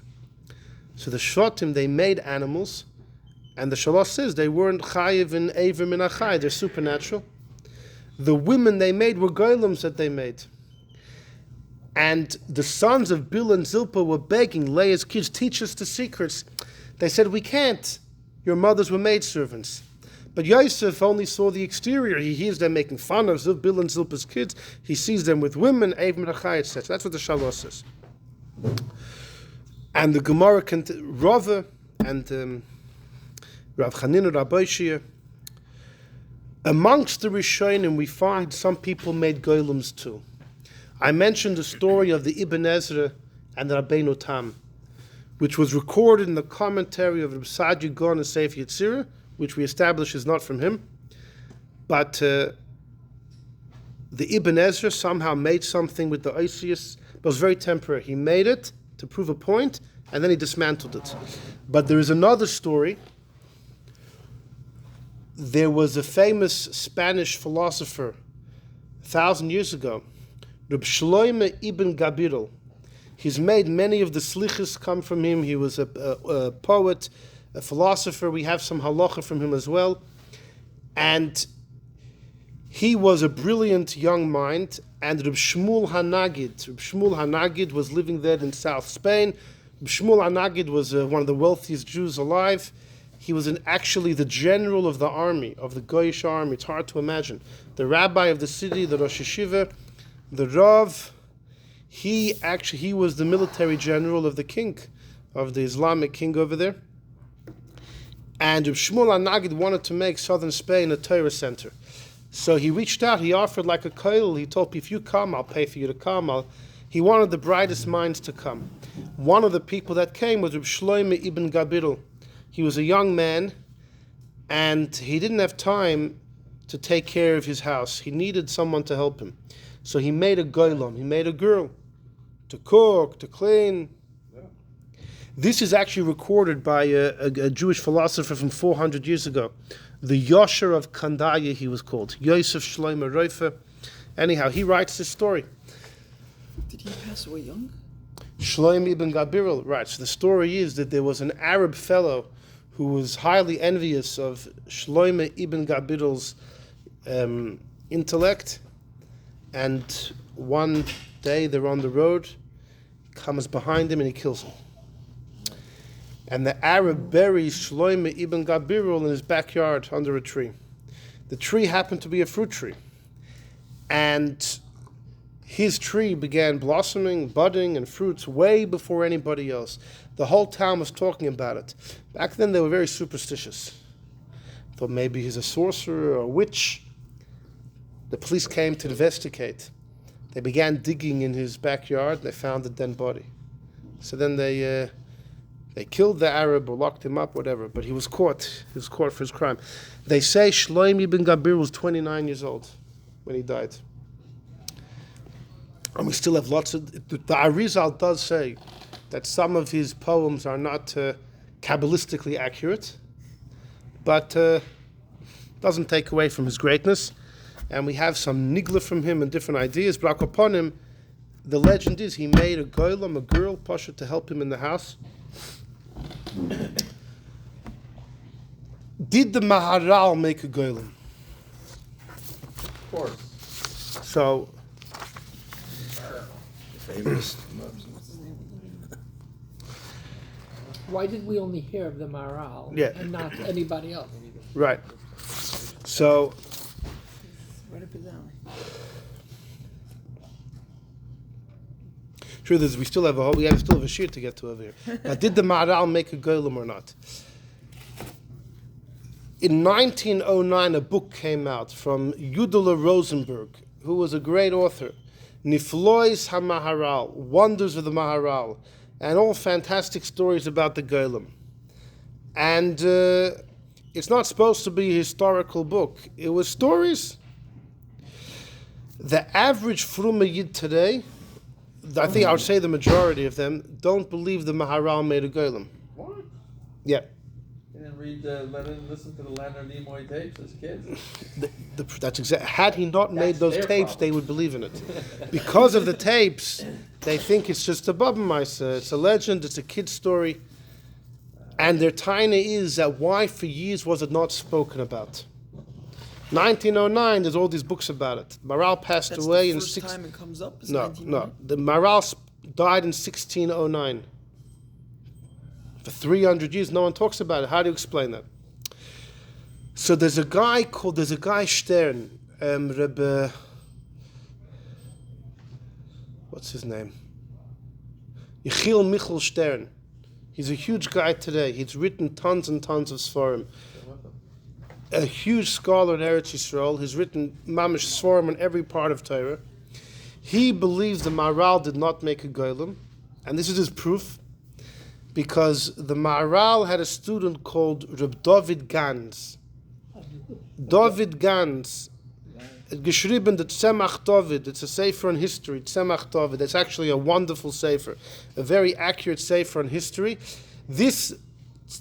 Speaker 1: So the Shvatim, they made animals, and the Shalah says they weren't chayiv in Eiver min achai, they're supernatural. The women they made were golems that they made. And the sons of Bill and Zilpa were begging Leah's kids, teach us the secrets. They said, we can't. Your mothers were maidservants. But Yosef only saw the exterior. He hears them making fun of Bill and Zilpa's kids. He sees them with women, Eiv Menachai, etc. That's what the Shalah says. And the Gemara, Rava and Rav Chanina, Rabbi Shia, amongst the Rishonim, we find some people made golems too. I mentioned the story of the Ibn Ezra and the Rabbeinu Tam, which was recorded in the commentary of Reb Saadia Gaon and Sefer Yetzira, which we establish is not from him. But the Ibn Ezra somehow made something with the Osius, but it was very temporary. He made it to prove a point, and then he dismantled it. But there is another story there was a famous Spanish philosopher 1,000 years ago, Reb Shloime ibn Gabirol. He's made many of the slichas come from him. He was a poet, a philosopher. We have some halacha from him as well. And he was a brilliant young mind. And Reb Shmuel HaNagid was living there in South Spain. Reb Shmuel HaNagid was one of the wealthiest Jews alive. He was actually the general of the army, of the Goyish army. It's hard to imagine. The rabbi of the city, the Rosh Hashiva, the Rav. He was the military general of the king, of the Islamic king over there. And Reb Shmuel HaNagid wanted to make southern Spain a Torah center. So he reached out, he offered like a koil. He told people, if you come, I'll pay for you to come. He wanted the brightest minds to come. One of the people that came was Reb Shloime ibn Gabirol. He was a young man, and he didn't have time to take care of his house. He needed someone to help him. So he made a golem, he made a girl to cook, to clean. This is actually recorded by a Jewish philosopher from 400 years ago. The Yosher of Kandaya, he was called. Yosef Shlomo Roifer. Anyhow, he writes this story.
Speaker 5: Did he pass away young?
Speaker 1: Shlomo ibn Gabirol, right. So the story is that there was an Arab fellow who was highly envious of Shlomo ibn Gabirol's intellect. And one day they're on the road, comes behind him and he kills him. And the Arab buries Shlomo ibn Gabirol in his backyard under a tree. The tree happened to be a fruit tree. And his tree began blossoming, budding, and fruits way before anybody else. The whole town was talking about it. Back then they were very superstitious. Thought maybe he's a sorcerer or a witch. The police came to investigate. They began digging in his backyard. They found a dead body. So then they killed the Arab or locked him up, whatever. But he was caught. He was caught for his crime. They say Shlomo ibn Gabirol was 29 years old when he died. And we still have lots of... The Arizal does say that some of his poems are not Kabbalistically accurate, but doesn't take away from his greatness. And we have some nigla from him and different ideas. But upon him, the legend is he made a golem, a girl, Pasha, to help him in the house. Did the Maharal make a golem?
Speaker 2: Of course.
Speaker 1: So...
Speaker 4: Famous.
Speaker 7: Why did we only hear of the Maharal and not anybody else?
Speaker 1: Right. So...
Speaker 5: Right up his alley.
Speaker 1: Truth is, we still have a sheet to get to over here. Now, did the Maharal make a golem or not? In 1909, a book came out from Yudela Rosenberg, who was a great author. Niflois HaMaharal, Wonders of the Maharal, and all fantastic stories about the golem. And it's not supposed to be a historical book. It was stories. The average Fruma Yid today, I think I would say the majority of them, don't believe the Maharal made a golem.
Speaker 2: What?
Speaker 1: Yeah.
Speaker 2: You didn't listen to the Leonard Nimoy tapes as kids?
Speaker 1: That's exactly. Had he not made
Speaker 2: That's
Speaker 1: those
Speaker 2: their
Speaker 1: tapes,
Speaker 2: problem.
Speaker 1: they would believe in it. Because of the tapes, they think it's just a Babamaisa. It's a legend. It's a kid's story. And their taina is that why for years was it not spoken about? 1909, there's all these books about it. Maharal passed
Speaker 5: That's
Speaker 1: away
Speaker 5: the
Speaker 1: in
Speaker 5: first time it comes up. Is
Speaker 1: No.
Speaker 5: 1909?
Speaker 1: The Maharal died in 1609. For 300 years, no one talks about it. How do you explain that? So there's a guy Stern, Rebbe, what's his name? Yechiel Michel Stern. He's a huge guy today. He's written tons and tons of Sfarim. A huge scholar in Eretz Yisrael. He's written mamish Sfarim on every part of Torah. He believes the Maharal did not make a golem, and this is his proof, because the Maharal had a student called Reb David Gans. David Gans, geschrieben the Tzemach David. It's a sefer on history, Tzemach David. It's actually a wonderful sefer, a very accurate sefer on history. This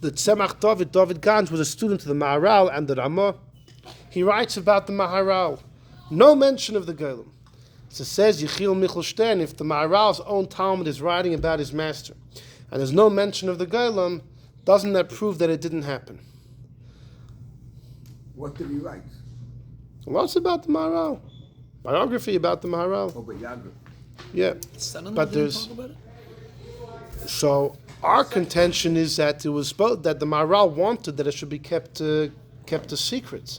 Speaker 1: the Tzemach David Gans was a student of the Maharal and the Ramah. He writes about the Maharal. No mention of the golem. So it says Yechiel Michel Stern, if the Maharal's own Talmud is writing about his master, and there's no mention of the golem, doesn't that prove that it didn't happen?
Speaker 8: What did he write?
Speaker 1: What's about the Maharal? Biography about the Maharal.
Speaker 8: Oh, biography.
Speaker 1: Yeah.
Speaker 5: Son-in-law
Speaker 1: But
Speaker 5: didn't
Speaker 1: there's
Speaker 5: talk about it?
Speaker 1: so our contention is that it was that the Maharal wanted that it should be kept a secret.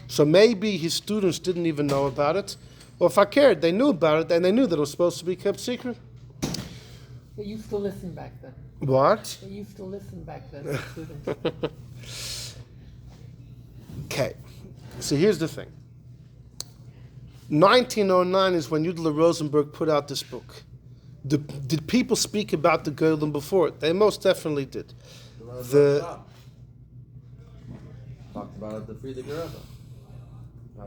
Speaker 1: So maybe his students didn't even know about it. Or if I cared, they knew about it and they knew that it was supposed to be kept secret.
Speaker 7: They used to listen back then.
Speaker 1: What?
Speaker 7: They used to listen back then, the students.
Speaker 1: Okay. So here's the thing. 1909 is when Yudla Rosenberg put out this book. Did people speak about the golem before it? They most definitely did.
Speaker 2: Talked about it the Friedrich Rebbe.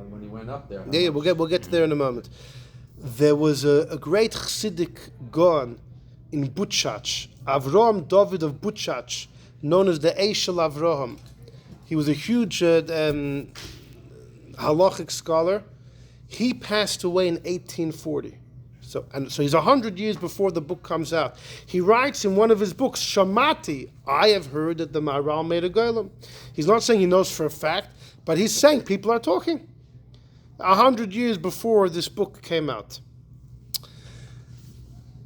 Speaker 2: When he went up there.
Speaker 1: Yeah, we'll get to there in a moment. There was a great Chassidic Gaon in Butchach, Avram David of Butchach, known as the Eishel Avraham. He was a huge halachic scholar. He passed away in 1840. So he's 100 years before the book comes out. He writes in one of his books, Shamati, I have heard that the Maharal made a golem. He's not saying he knows for a fact, but he's saying people are talking. 100 years before this book came out.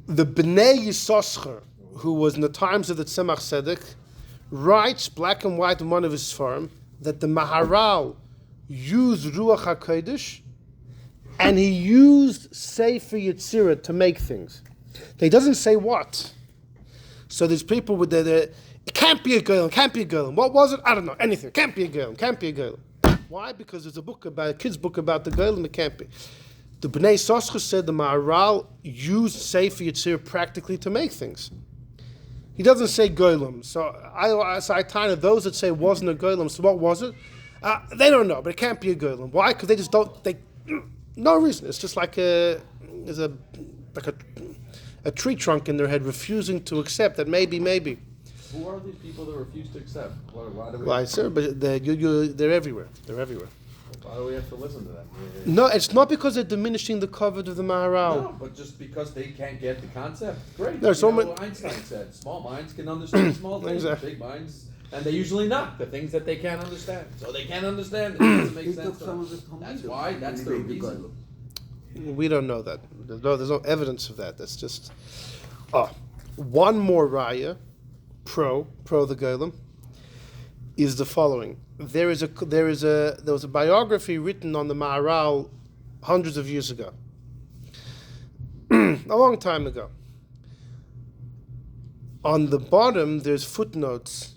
Speaker 1: The Bnei Yissaschar, who was in the times of the Tzemach Tzedek, writes black and white in one of his Sfarim that the Maharal used Ruach HaKodesh and he used Sefer Yetzira to make things. He doesn't say what. So there's people with it can't be a golem, What was it? I don't know, anything. Can't be a golem. Why? Because there's a kid's book about the golem, it can't be. The Bnei Yissaschar said the Maharal used Sefer Yetzirah practically to make things. He doesn't say golem. So I kind of those that say it wasn't a golem. So what was it? They don't know, but it can't be a golem. Why? Because they just don't. No reason. It's just like a tree trunk in their head, refusing to accept that maybe.
Speaker 2: Who are these people that refuse to accept? Why do we?
Speaker 1: Why, sir? But they're everywhere.
Speaker 2: Why do we have to listen to them?
Speaker 1: No, it's not because they're diminishing the covet of the Maharal.
Speaker 2: No, but just because they can't get the concept. Great.
Speaker 1: There's so many.
Speaker 2: Einstein said, small minds can understand small things.
Speaker 1: Exactly.
Speaker 2: Big minds, and they usually not the things that they can't understand. So they can't understand it. It doesn't make sense. To them. That's why. That's the reason.
Speaker 1: We don't know that. There's no evidence of that. That's just. One more raya, pro the golem, is the following. There was a biography written on the Maharal hundreds of years ago, a long time ago. On the bottom, there's footnotes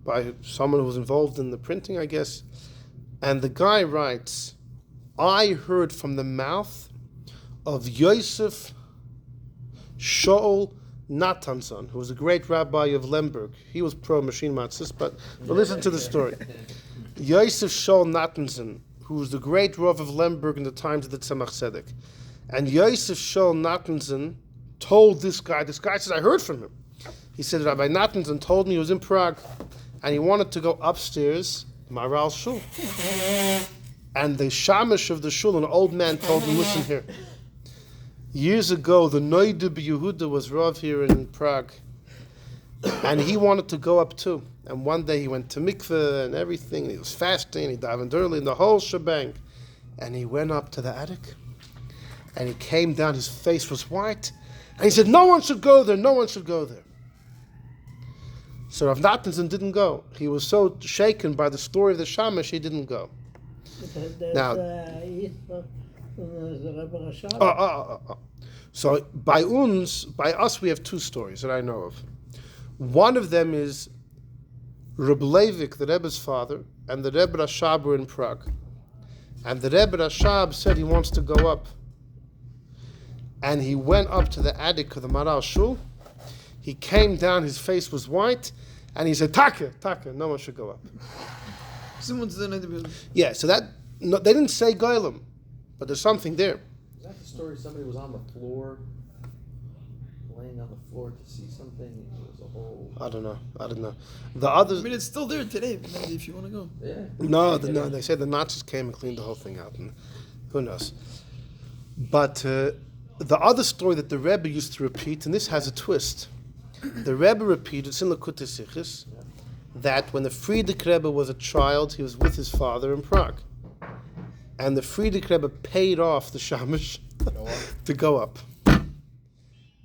Speaker 1: by someone who was involved in the printing, I guess, and the guy writes, I heard from the mouth of Yosef Shaul Natanson, who was a great rabbi of Lemberg. He was pro-machine matzis, but listen to the story. Yosef Shaul Natanson, who was the great Rav of Lemberg in the times of the Tzemach Tzedek. And Yosef Shaul Natanson told this guy says, I heard from him. He said, Rabbi Natanson told me he was in Prague, and he wanted to go upstairs, Maharal's shul. And the shamash of the shul, an old man, told him, listen here. Years ago, the Noida Yehuda was Rav here in Prague, and he wanted to go up too. And one day he went to mikveh and everything, and he was fasting, he davened early, and the whole shebang. And he went up to the attic, and he came down, his face was white, and he said, no one should go there. So Rav Natanson didn't go. He was so shaken by the story of the shamash, he didn't go. Now, so by us, we have two stories that I know of. One of them is Reb Leivik, the Rebbe's father, and the Rebbe Rashab were in Prague. And the Rebbe Rashab said he wants to go up. And he went up to the attic of the Maharal Shul. He came down, his face was white, and he said, Taka, no one should go up. Yeah, so they didn't say golem, but there's something there.
Speaker 2: Is that the story? Somebody was on the floor, laying standing on the floor to see something. It was a whole.
Speaker 1: I don't know. The others.
Speaker 5: I mean, it's still there today. Maybe if you want to go.
Speaker 2: Yeah.
Speaker 1: No, they said the Nazis came and cleaned the whole thing out, and who knows. But the other story that the Rebbe used to repeat, and this has a twist. The Rebbe repeated, it's in Likutei Sichos, that when the Frierdiker Rebbe was a child, he was with his father in Prague. And the Frierdiker Rebbe paid off the shamash to go up.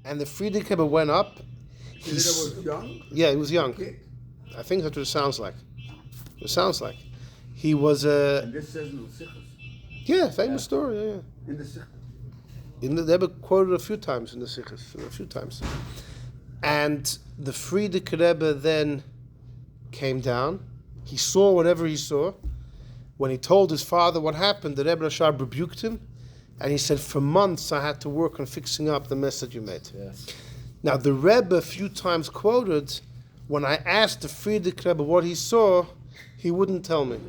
Speaker 1: And the Frierdiker Rebbe went up.
Speaker 8: He was young?
Speaker 1: Yeah, he was young.
Speaker 8: Kid?
Speaker 1: I think that's what it sounds like. He was
Speaker 8: And this says in the Sichos.
Speaker 1: yeah, famous story, yeah.
Speaker 8: In the Sichos.
Speaker 1: They were quoted a few times in the Sichos, And the Frierdiker Rebbe then came down. He saw whatever he saw. When he told his father what happened, the Rebbe Rashab rebuked him, and he said, for months I had to work on fixing up the mess that you made.
Speaker 2: Yes.
Speaker 1: Now, the Rebbe a few times quoted, when I asked the Frierdiker Rebbe what he saw, he wouldn't tell me.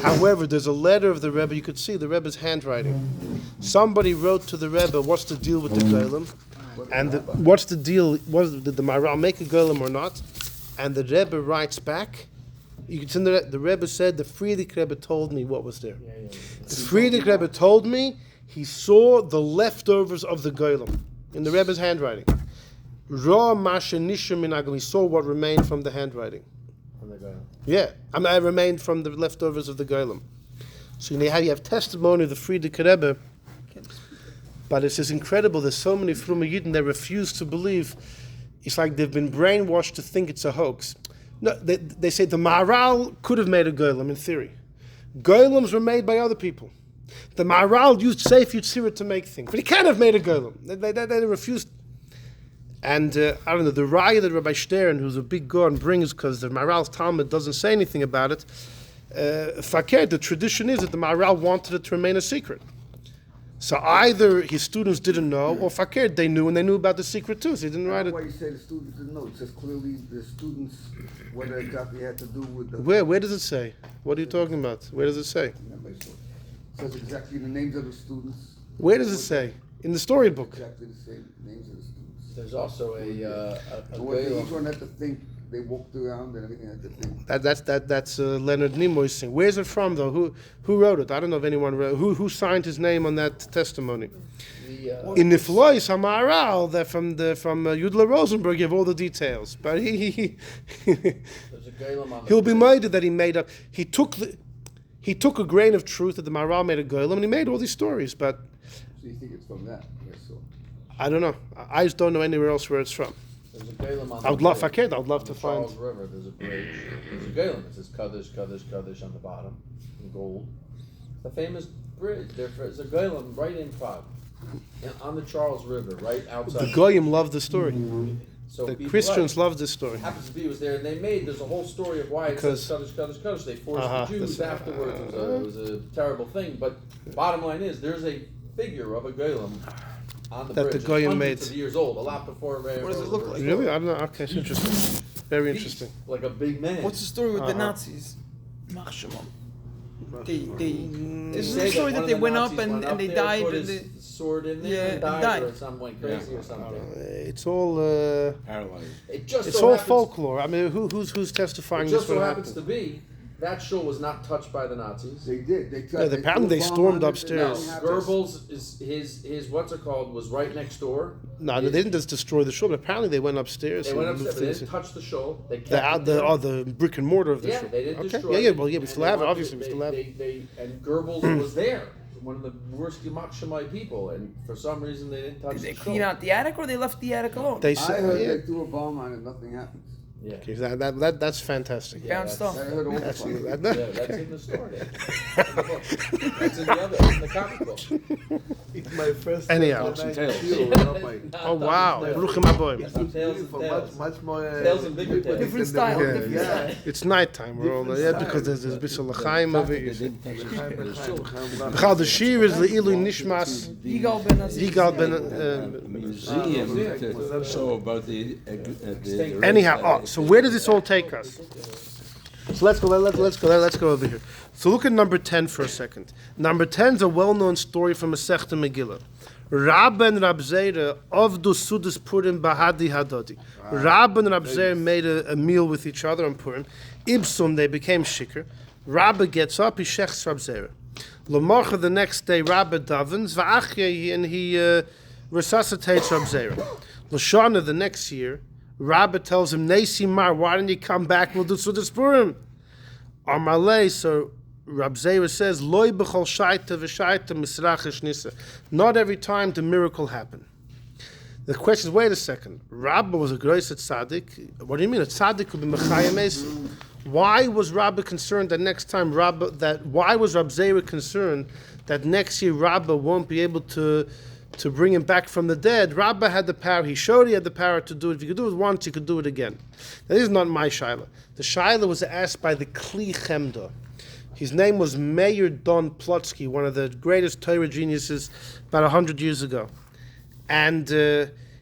Speaker 1: However, there's a letter of the Rebbe, you could see the Rebbe's handwriting. Somebody wrote to the Rebbe, what's the deal with the golem? And what's the deal, did the Maharal make a golem or not? And the Rebbe writes back, you can see the Rebbe said, the Frierdiker Rebbe told me what was there. The Frierdiker Rebbe told me he saw the leftovers of the golem in the Rebbe's handwriting. Ra Masha Nisha Minagam, he saw what remained from the handwriting.
Speaker 2: From the golem.
Speaker 1: Yeah, I remained from the leftovers of the golem. So you have testimony of the Frierdiker Rebbe, but it's just incredible. There's so many Fruma Yidden that refuse to believe. It's like they've been brainwashed to think it's a hoax. No, they say the Maharal could have made a golem in theory. Golems were made by other people. The Maharal used Sefer Yetzira to make things, but he can't have made a golem. They refused. And I don't know, the raya that Rabbi Stern, who's a big Gaon, brings, because the Maharal's Talmud doesn't say anything about it, Fakir, the tradition is that the Maharal wanted it to remain a secret. So either his students didn't know, or Fakir, they knew, and they knew about the secret too, so he didn't write it.
Speaker 8: Why you say the students didn't know? It says clearly the students, what exactly had to do with the...
Speaker 1: Where does it say? What are you talking about? Where does it say?
Speaker 8: Remember, it says exactly the names of the students.
Speaker 1: Where does it say? In the storybook.
Speaker 8: Exactly the same names of the students.
Speaker 2: There's also a
Speaker 8: So what each
Speaker 2: golem.
Speaker 8: one had to think, they walked around and everything had to think.
Speaker 1: That's Leonard Nimoy's thing. Where's it from though? Who wrote it? I don't know if anyone wrote. Who signed his name on that testimony? In the Flois Maharal, that from Yudla Rosenberg, you have all the details. But
Speaker 2: There's a golem on the
Speaker 1: he'll be
Speaker 2: bridge.
Speaker 1: minded that he made up. He took a grain of truth that the Maharal made a golem, and he made all these stories. But
Speaker 8: So you think it's from that? Yes, so.
Speaker 1: I don't know. I just don't know anywhere else where it's from.
Speaker 2: There's a golem on
Speaker 1: I would
Speaker 2: the
Speaker 1: love, if I
Speaker 2: bridge.
Speaker 1: could, I would love
Speaker 2: On
Speaker 1: to
Speaker 2: the
Speaker 1: find.
Speaker 2: Charles River, there's a bridge. There's a golem. It says Kaddish, Kaddish, Kaddish on the bottom in gold. It's a famous bridge. There's a golem right in Prague, on the Charles River, right outside.
Speaker 1: The Goyim loved the story.
Speaker 2: So
Speaker 1: The
Speaker 2: people
Speaker 1: Christians loved this story.
Speaker 2: happens to be was there, and there's a whole story of why it
Speaker 1: Because-
Speaker 2: says Kaddish, Kaddish, Kaddish. They forced the Jews
Speaker 1: that's-
Speaker 2: afterwards. It was a terrible thing. But bottom line is, there's a figure of a golem on the
Speaker 1: That the
Speaker 2: bridge. It's
Speaker 1: Goyim
Speaker 2: hundreds
Speaker 1: made.
Speaker 2: of years old, a lot before.
Speaker 5: What does it look like?
Speaker 1: Really? I don't know. Okay, it's interesting. Very interesting.
Speaker 2: Like a big man.
Speaker 5: What's the story with the Nazis? There's a story that they went up and they died
Speaker 2: Put
Speaker 5: and
Speaker 2: his
Speaker 5: they,
Speaker 2: sword in there
Speaker 5: Yeah,
Speaker 2: and
Speaker 5: and
Speaker 2: died,
Speaker 5: died.
Speaker 2: or something went crazy or something.
Speaker 1: It's all
Speaker 4: Paralyzed.
Speaker 2: It just
Speaker 1: it's
Speaker 2: so
Speaker 1: all
Speaker 2: happens,
Speaker 1: folklore. I mean, who's testifying
Speaker 2: It
Speaker 1: this
Speaker 2: just
Speaker 1: what
Speaker 2: so happens
Speaker 1: happened?
Speaker 2: to be that shul was not touched by the Nazis.
Speaker 8: They did. They tried.
Speaker 1: Yeah, apparently they
Speaker 8: threw a bomb
Speaker 1: stormed
Speaker 8: on it,
Speaker 1: upstairs.
Speaker 8: and
Speaker 2: Goebbels is his what's it called was right next door.
Speaker 1: No, they didn't just destroy the shul, but apparently they went upstairs.
Speaker 2: They
Speaker 1: and
Speaker 2: went upstairs.
Speaker 1: moved
Speaker 2: They
Speaker 1: things.
Speaker 2: didn't touch the shul. They kept
Speaker 1: The
Speaker 2: it there.
Speaker 1: the brick and mortar of the
Speaker 2: Yeah,
Speaker 1: shul.
Speaker 2: they didn't
Speaker 1: Okay,
Speaker 2: destroy
Speaker 1: yeah,
Speaker 2: it.
Speaker 1: well, yeah, we
Speaker 2: And
Speaker 1: still
Speaker 2: they
Speaker 1: have it.
Speaker 2: wanted-
Speaker 1: Obviously, we still have it.
Speaker 2: And Goebbels was there, one of the worst Yamach Shemai people, and for some reason they didn't touch
Speaker 5: did they
Speaker 2: the
Speaker 5: clean
Speaker 2: shul.
Speaker 5: out the attic or they left the attic alone?
Speaker 1: They
Speaker 8: I
Speaker 1: said,
Speaker 8: heard
Speaker 1: yeah.
Speaker 8: they threw a bomb on it. Nothing happens.
Speaker 2: Yeah.
Speaker 1: Okay, that's fantastic.
Speaker 2: Yeah,
Speaker 5: Found
Speaker 2: that's-
Speaker 5: stuff.
Speaker 8: I heard all the
Speaker 1: That's,
Speaker 8: fun.
Speaker 1: that,
Speaker 2: Yeah, that's in the story. That's in the book. That's in the other, in the comic book.
Speaker 9: It's my first
Speaker 1: Anyhow. Oh wow, Bruchim Aboim.
Speaker 2: Tales and tales.
Speaker 9: Much more
Speaker 2: Tales and bigger tales.
Speaker 5: Different style.
Speaker 1: Yeah,
Speaker 5: different
Speaker 1: yeah.
Speaker 5: style.
Speaker 1: It's nighttime. We're all yeah because there's a bit of l'chaim over
Speaker 4: They
Speaker 1: here.
Speaker 4: didn't touch the
Speaker 1: Chal the shir is le'ilu nishmas
Speaker 5: Yigal ben Aziz.
Speaker 1: Yigal ben.
Speaker 4: museum to show about the
Speaker 1: Anyhow, so where does this all take us? So let's go over here. So look at number 10 for a second. Number 10 is a well-known story from Masechta Megillah. Rabba and Rab Zera of the Sudas Purim Bahadi Hadodi. Rabba and Rab Zera made a meal with each other on Purim. Ibsum, they became shikr. Rabba gets up, he shechs Rab Zera. L'mocha, the next day, Rabba davens, va'achya, and he resuscitates Rab Zera. L'shana, the next year, Rabba tells him, Nesi Mar, why didn't you come back? We'll do Sudas Purim. Amalei, so Rab Zera says, Loi b'chol shaita v'shaita misrachish nisa. Not every time the miracle happened. The question is, wait a second. Rabba was a grois tzaddik. What do you mean? A tzaddik could be mechayim esu. Why was Rabba concerned that next time why was Rab Zera concerned that next year Rabba won't be able to bring him back from the dead? Rabba had the power. He showed he had the power to do it. If you could do it once, you could do it again. Now, this is not my shaila. The shaila was asked by the Kli Chemda. His name was Meir Don Plotsky, one of the greatest Torah geniuses about 100 years ago. And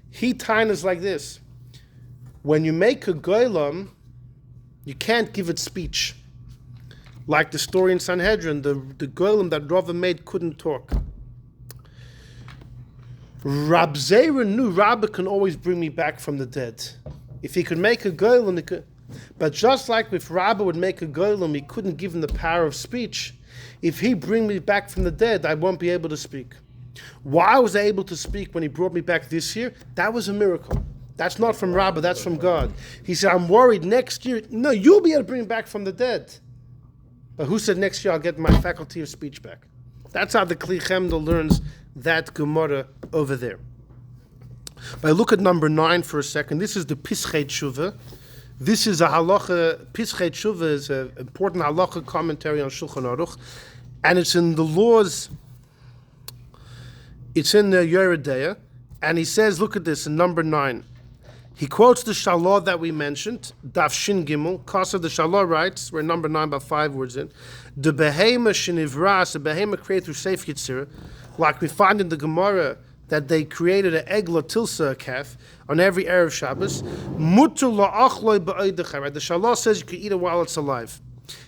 Speaker 1: he tainas like this. When you make a golem, you can't give it speech. Like the story in Sanhedrin, the golem that Rava made couldn't talk. Rab Zera knew Rabba can always bring me back from the dead. If he could make a golem, he could. But just like if Rabba would make a golem, he couldn't give him the power of speech. If he bring me back from the dead, I won't be able to speak. Why was I able to speak when he brought me back this year? That was a miracle. That's not from Rabba, that's from God. He said, I'm worried next year. No, you'll be able to bring me back from the dead. But who said next year I'll get my faculty of speech back? That's how the Kli Chemda learns that Gemara over there. But look at number 9 for a second. This is the Pischei Tshuva. This is a halacha. Pischei Tshuva is an important halacha commentary on Shulchan Aruch. And it's in the laws, it's in the Yeridea. And he says, look at this in number 9. He quotes the Shalah that we mentioned, Daf Shin Gimel. Kasa the Shalah writes, we're number 9, about 5 words in. The behema shenivras, the behema created through Sefer Yetzira, like we find in the Gemara that they created an egla tilsa, a calf, on every Erev Shabbos. Mutu la'achloi ba'oidechai. The Shalah says you can eat it while it's alive.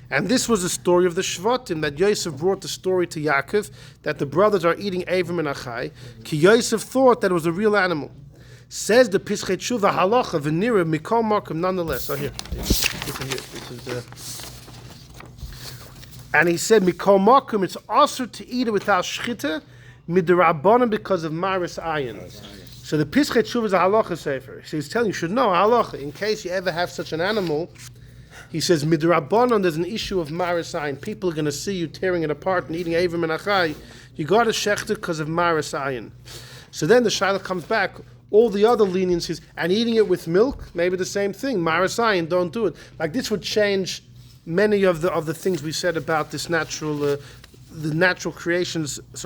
Speaker 1: And this was the story of the Shvatim, that Yosef brought the story to Yaakov, that the brothers are eating Avram and Achai. Ki Yosef thought that it was a real animal. Says the Pischei Tshuva halacha v'nira mikol makom nonetheless. Oh, here. And he said mikol makom, it's also to eat it without shchita midrabanan because of maris ayin. So the Pischei Tshuva is a halacha sefer. So he's telling you should know halacha in case you ever have such an animal. He says midrabanan, there's an issue of maris ayin. People are going to see you tearing it apart and eating Avram and Achai. You got to shechta because of maris ayin. So then the shaila comes back. All the other leniencies, and eating it with milk, maybe the same thing. Marasayan, don't do it. Like this would change many of the things we said about this natural, the supernatural creations of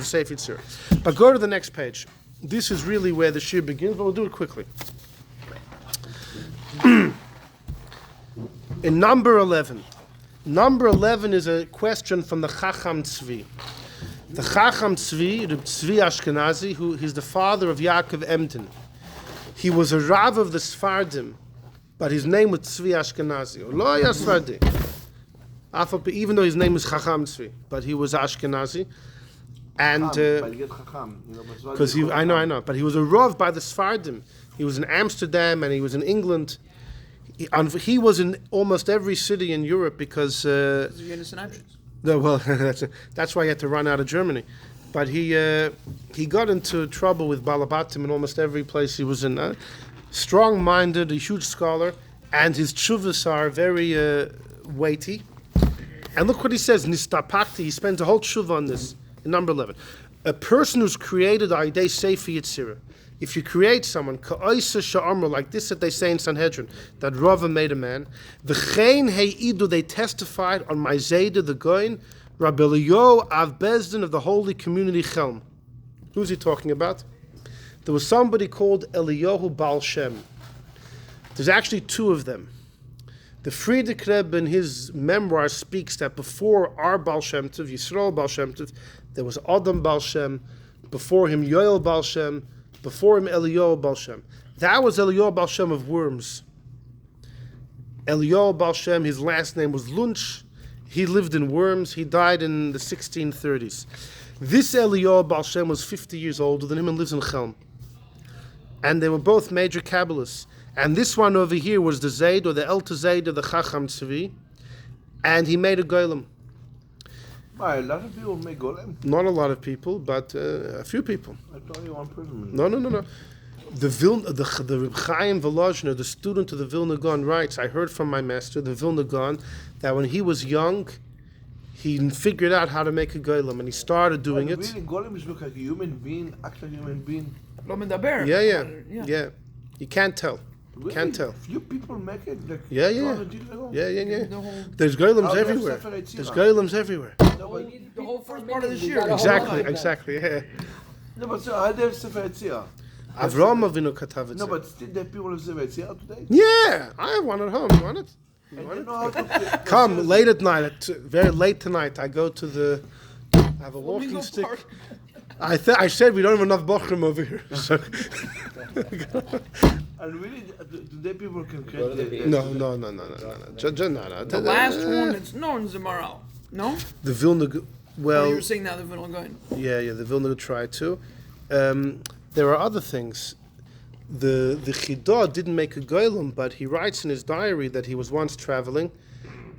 Speaker 1: Sefer Yetzira. But go to the next page. This is really where the shir begins, but we'll do it quickly. In number 11. Number 11 is a question from the Chacham Tzvi. The Chacham Tzvi, the Tzvi Ashkenazi, he's the father of Yaakov Emden. He was a Rav of the Sfardim, but his name was Tzvi Ashkenazi. Lo ya Sfardi. Even though his name is Chacham Tzvi, but he was Ashkenazi. And because I know, but he was a Rav by the Sfardim. He was in Amsterdam and he was in England. He was in almost every city in Europe because. No, well, that's why he had to run out of Germany. But he got into trouble with Balabatim in almost every place he was in. Strong-minded, a huge scholar, and his tshuvas are very weighty. And look what he says, Nistapakti, he spends a whole tshuva on this, in number 11. A person who's created Aidei Sefer Yetzira. If you create someone, ka'oisa sha'amr, like this that they say in Sanhedrin, that Rava made a man, v'chein hei'idu, they testified on my Zayda, the Goin, Rabbi Eliyahu Av Bezdin of the Holy Community Chelm. Who's he talking about? There was somebody called Eliyahu Baal Shem. There's actually 2 of them. The Frierdiker Rebbe in his memoir speaks that before our Baal Shem Tov, Yisrael Baal Shem Tov, there was Adam Baal Shem, before him Yoel Baal Shem, before him Eliyahu Baal Shem. That was Eliyahu Baal Shem of Worms. Eliyahu Baal Shem, his last name was Lunch. He lived in Worms. He died in the 1630s. This Eliyahu Baal Shem was 50 years older than him and lives in Chelm. And they were both major Kabbalists. And this one over here was the Zayd, or the El Zayd, or the Chacham Tzvi. And he made a golem.
Speaker 9: Why, a lot of people make golem?
Speaker 1: Not a lot of people, but a few people.
Speaker 9: I thought only one person.
Speaker 1: No. The Reb Chaim Volozhner, the student of the Vilna Gaon, writes, I heard from my master, the Vilna Gaon, that when he was young, he figured out how to make a golem, and he started doing it.
Speaker 9: Really, golem is look like a human being, actual human being.
Speaker 5: Lo medaber.
Speaker 1: Yeah. You can't tell.
Speaker 9: Really?
Speaker 1: Can't tell.
Speaker 9: Few people make it. Like
Speaker 1: Yeah.
Speaker 9: 200 years ago.
Speaker 1: Yeah.
Speaker 5: The whole,
Speaker 1: There's golems
Speaker 9: Oh,
Speaker 1: everywhere.
Speaker 9: Sefer Yetzira.
Speaker 1: There's golems everywhere.
Speaker 9: No, but,
Speaker 5: the whole first part of this
Speaker 7: We
Speaker 5: year.
Speaker 7: got a whole
Speaker 1: Exactly. Yeah.
Speaker 9: no, but so, are there Sefer Yetzira?
Speaker 1: Avraham Avinu katav it.
Speaker 9: No, but still there are people of Sefer Yetzira today?
Speaker 1: Yeah, I have one at home. You want it?
Speaker 9: And they know how to
Speaker 1: Come late at night. Very late tonight. I go to the. I have a walking
Speaker 5: Flamingo
Speaker 1: stick.
Speaker 5: Park.
Speaker 1: I said we don't have enough bochrim over here. So.
Speaker 9: And really, today people can
Speaker 2: Go to the
Speaker 9: create
Speaker 2: beach.
Speaker 1: No.
Speaker 5: The last one that's known is the Maharal. No?
Speaker 1: The Vilna.
Speaker 5: Oh,
Speaker 1: Well,
Speaker 5: you were saying now the Vilna Gaon.
Speaker 1: yeah. The Vilna tried to. There are other things. The Chidah didn't make a golem, but he writes in his diary that he was once traveling,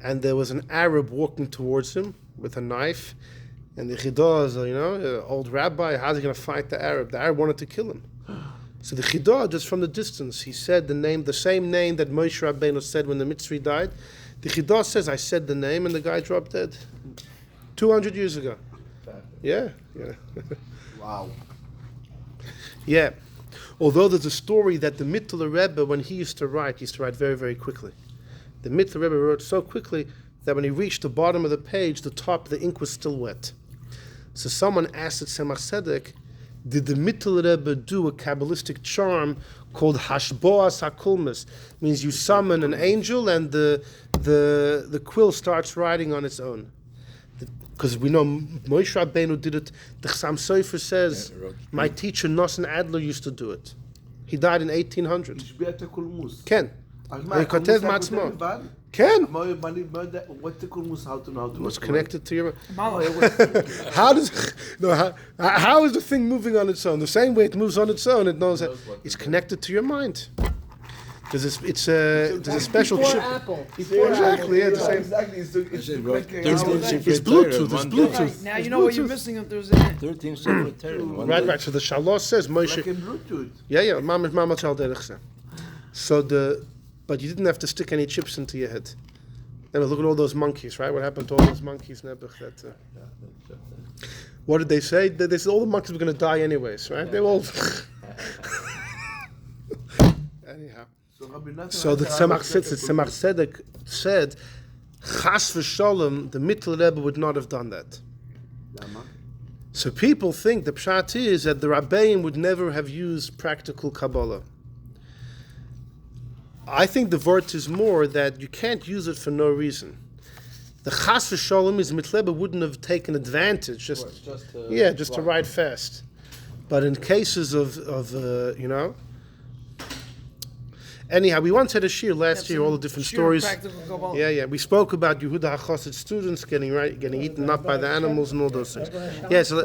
Speaker 1: and there was an Arab walking towards him with a knife, and the Chidah is, an old rabbi. How's he going to fight the Arab? The Arab wanted to kill him. So the Chidah, just from the distance, he said the same name that Moshe Rabbeinu said when the Mitzri died. The Chidah says, I said the name, and the guy dropped dead. 200 years ago. Yeah.
Speaker 9: Wow.
Speaker 1: Yeah. Although there's a story that the Mittler Rebbe, when he used to write very, very quickly. The Mittler Rebbe wrote so quickly that when he reached the bottom of the page, the ink was still wet. So someone asked at Tzemach Tzedek, did the Mittler Rebbe do a Kabbalistic charm called Hashboas HaKulmas? Means you summon an angel and the quill starts writing on its own. Because we know Moshe Rabbeinu did it. The Chassam Sofer says, my teacher Nosson Adler used to do it. He died in 1800. Ken. וכותב מעצמו. כן.
Speaker 9: What's the kulmus? How to know?
Speaker 1: What's connected to your...
Speaker 5: Maharal.
Speaker 1: How is the thing moving on its own? The same way it moves on its own, it knows that it's connected to your mind. There's a special
Speaker 7: Before
Speaker 1: chip.
Speaker 7: Apple.
Speaker 1: Exactly, yeah, the same.
Speaker 9: Exactly.
Speaker 4: I said, well, 13
Speaker 1: It's
Speaker 4: Sefer
Speaker 1: Bluetooth,
Speaker 4: Torah,
Speaker 1: it's
Speaker 4: one
Speaker 1: Bluetooth.
Speaker 5: Now you know what you're missing if there's a...
Speaker 4: 13 Sefer Torah, one day.
Speaker 1: Right. So the Shalosh says, Moshe...
Speaker 9: Like in Bluetooth.
Speaker 1: Yeah, Mama Chal Derech. So but you didn't have to stick any chips into your head. Never look at all those monkeys, right? What happened to all those monkeys, Nebuch? What did they say? They said all the monkeys were going to die anyways, right? They were all... Anyhow. So the Tzemach Tzedek said, Chas v'sholem, the Mittler Rebbe would not have done that. So people think the pshat is that the Rabbeim would never have used practical Kabbalah. I think the vort is more that you can't use it for no reason. The Chas v'sholem is Mittler Rebbe wouldn't have taken advantage, just to ride fast. But in cases of anyhow, we once had a shir last year, all the different stories. Yeah. We spoke about Yehuda HaChassid students getting eaten up by the animals and all those things. Yeah, so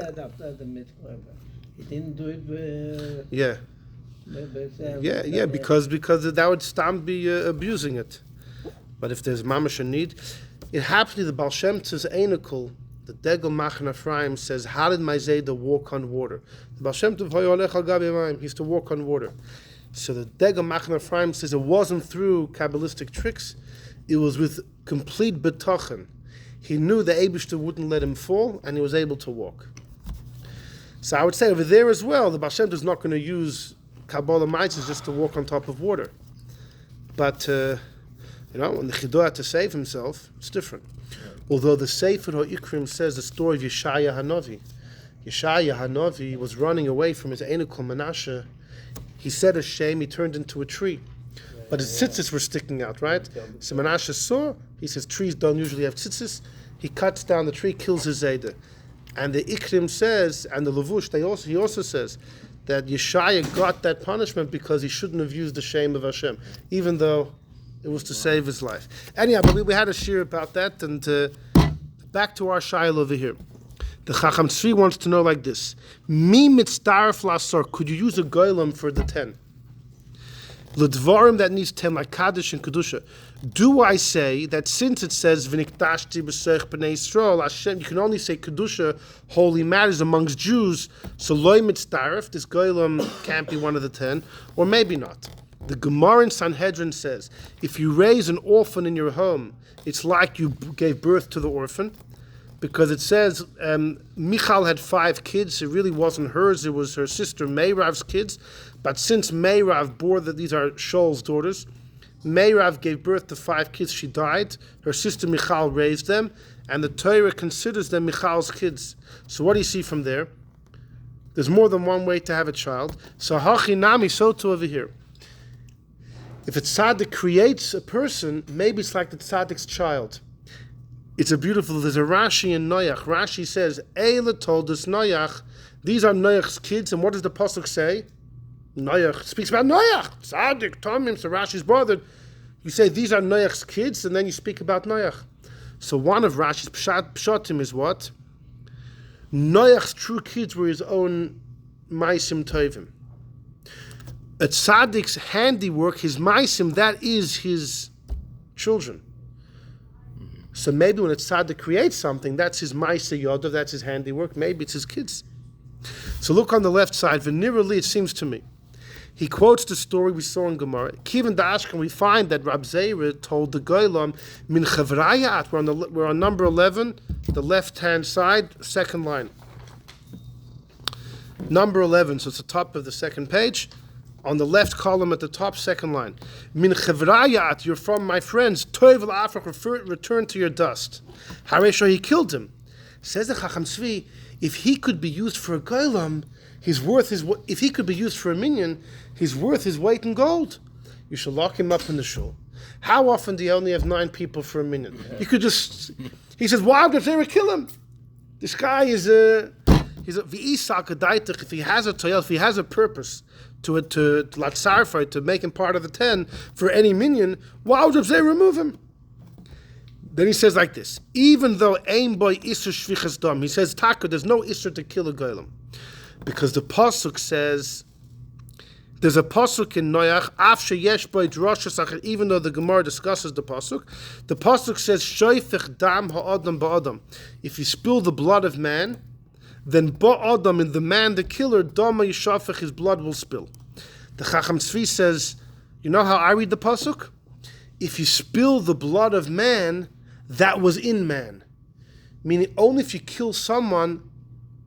Speaker 7: He didn't do it.
Speaker 1: because that would stam be abusing it. But if there's mamash a need, it happens to the Baal Shem Tz's Einikel, the Degel Machan Ephraim says, how did my Zayda walk on water? The Baal Shem Tov he used to walk on water. So the Degel Machan Ephraim says it wasn't through Kabbalistic tricks, it was with complete betochen. He knew the Eibishter wouldn't let him fall, and he was able to walk. So I would say over there as well, the Baal Shem Tov is not going to use Kabbalah Mitzvahs just to walk on top of water. But, when the Chidah had to save himself, it's different. Although the Sefer HaIkrim says the story of Yeshaya Hanavi. Yeshaya Hanavi was running away from his Einikel Menashe. He said a shame, he turned into a tree. But his tzitzis were sticking out, right? So Menashe saw, he says trees don't usually have tzitzis. He cuts down the tree, kills his Zayda. And the Ikrim says, and the Levush, he also says, that Yeshaya got that punishment because he shouldn't have used the shame of Hashem, even though it was to save his life. Anyhow, but we had a shir about that, and back to our shayla over here. The Chacham Tzvi wants to know like this: Mi mitzdaref lasor. Could you use a golem for the 10? L'dvarim that needs 10, like Kaddish and Kedusha. Do I say that since it says V'niktashti b'seich b'nei Yisrael, Hashem, you can only say Kedusha, holy matters amongst Jews, so loy mitzdaref, this golem can't be one of the 10, or maybe not. The Gemara in Sanhedrin says, if you raise an orphan in your home, it's like you gave birth to the orphan, because it says Michal had 5 kids. It really wasn't hers, it was her sister Meirav's kids. But since Meirav bore these are Shaul's daughters, Meirav gave birth to 5 kids, she died. Her sister Michal raised them, and the Torah considers them Michal's kids. So what do you see from there? There's more than one way to have a child. So Hachinami, so too over here. If a tzaddik creates a person, maybe it's like the tzaddik's child. There's a Rashi in Noach. Rashi says, Eila told us Noach, these are Noach's kids, and what does the pasuk say? Noach speaks about Noach, tzaddik, Tomim, so Rashi's bothered. You say these are Noach's kids, and then you speak about Noach. So one of Rashi's pshatim is what? Noach's true kids were his own maisim tovim. A tzaddik's handiwork, his maisim, that is his children. So maybe when a tzaddik creates something, that's his ma'aseh yodav, that's his handiwork. Maybe it's his kids. So look on the left side. V'nirali, it seems to me. He quotes the story we saw in Gemara. Kivan Dashkan, we find that Rab Zeira told the golem, min chavrayat. We're on number 11, the left-hand side, second line. Number 11, so it's the top of the second page. On the left column at the top, second line. Min chevrayat, you're from my friends. Toiv al-afrach, return to your dust. Haresha, he killed him. Says the Chacham Tzvi, if he could be used for a golem, if he could be used for a minion, he's worth his weight in gold. You should lock him up in the shul. How often do you only have 9 people for a minion? You could just, he says, why would they kill him? This guy is if he has a toyel, if he has a purpose, to latzarfai, to make him part of the 10 for any minion, why would they remove him? Then he says like this: even though ein boy isur shvichas dam, he says taka, there's no isur to kill a golem, because the pasuk says, there's a pasuk in Noach, af sheyesh boy droshes, even though the Gemara discusses the pasuk says shoifich dam ha'adam ba'adam. If you spill the blood of man, then ba'adam, in the man, the killer, dama yishafech, his blood will spill. The Chacham Tzvi says, you know how I read the pasuk? If you spill the blood of man, that was in man. Meaning only if you kill someone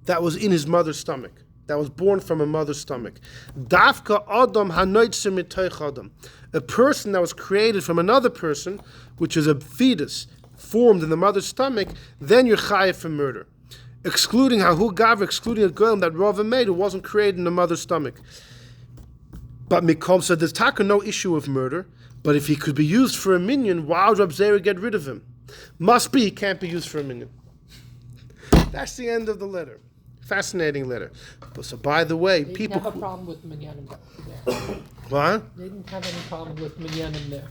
Speaker 1: that was in his mother's stomach, that was born from a mother's stomach. Dafka adam hanoitze mitoich adam. A person that was created from another person, which is a fetus, formed in the mother's stomach, then you're chayav for murder. Excluding Hahu Gavra, excluding a golem that Rava made who wasn't created in the mother's stomach. But Mikom said there's taka no issue of murder, but if he could be used for a minion, why would Rab Zera get rid of him? Must be he can't be used for a minion. That's the end of the letter. Fascinating letter. But so by the way,
Speaker 7: They
Speaker 1: people
Speaker 7: didn't have a problem with minyanim there.
Speaker 1: what?
Speaker 7: They didn't have any problem with minyanim there.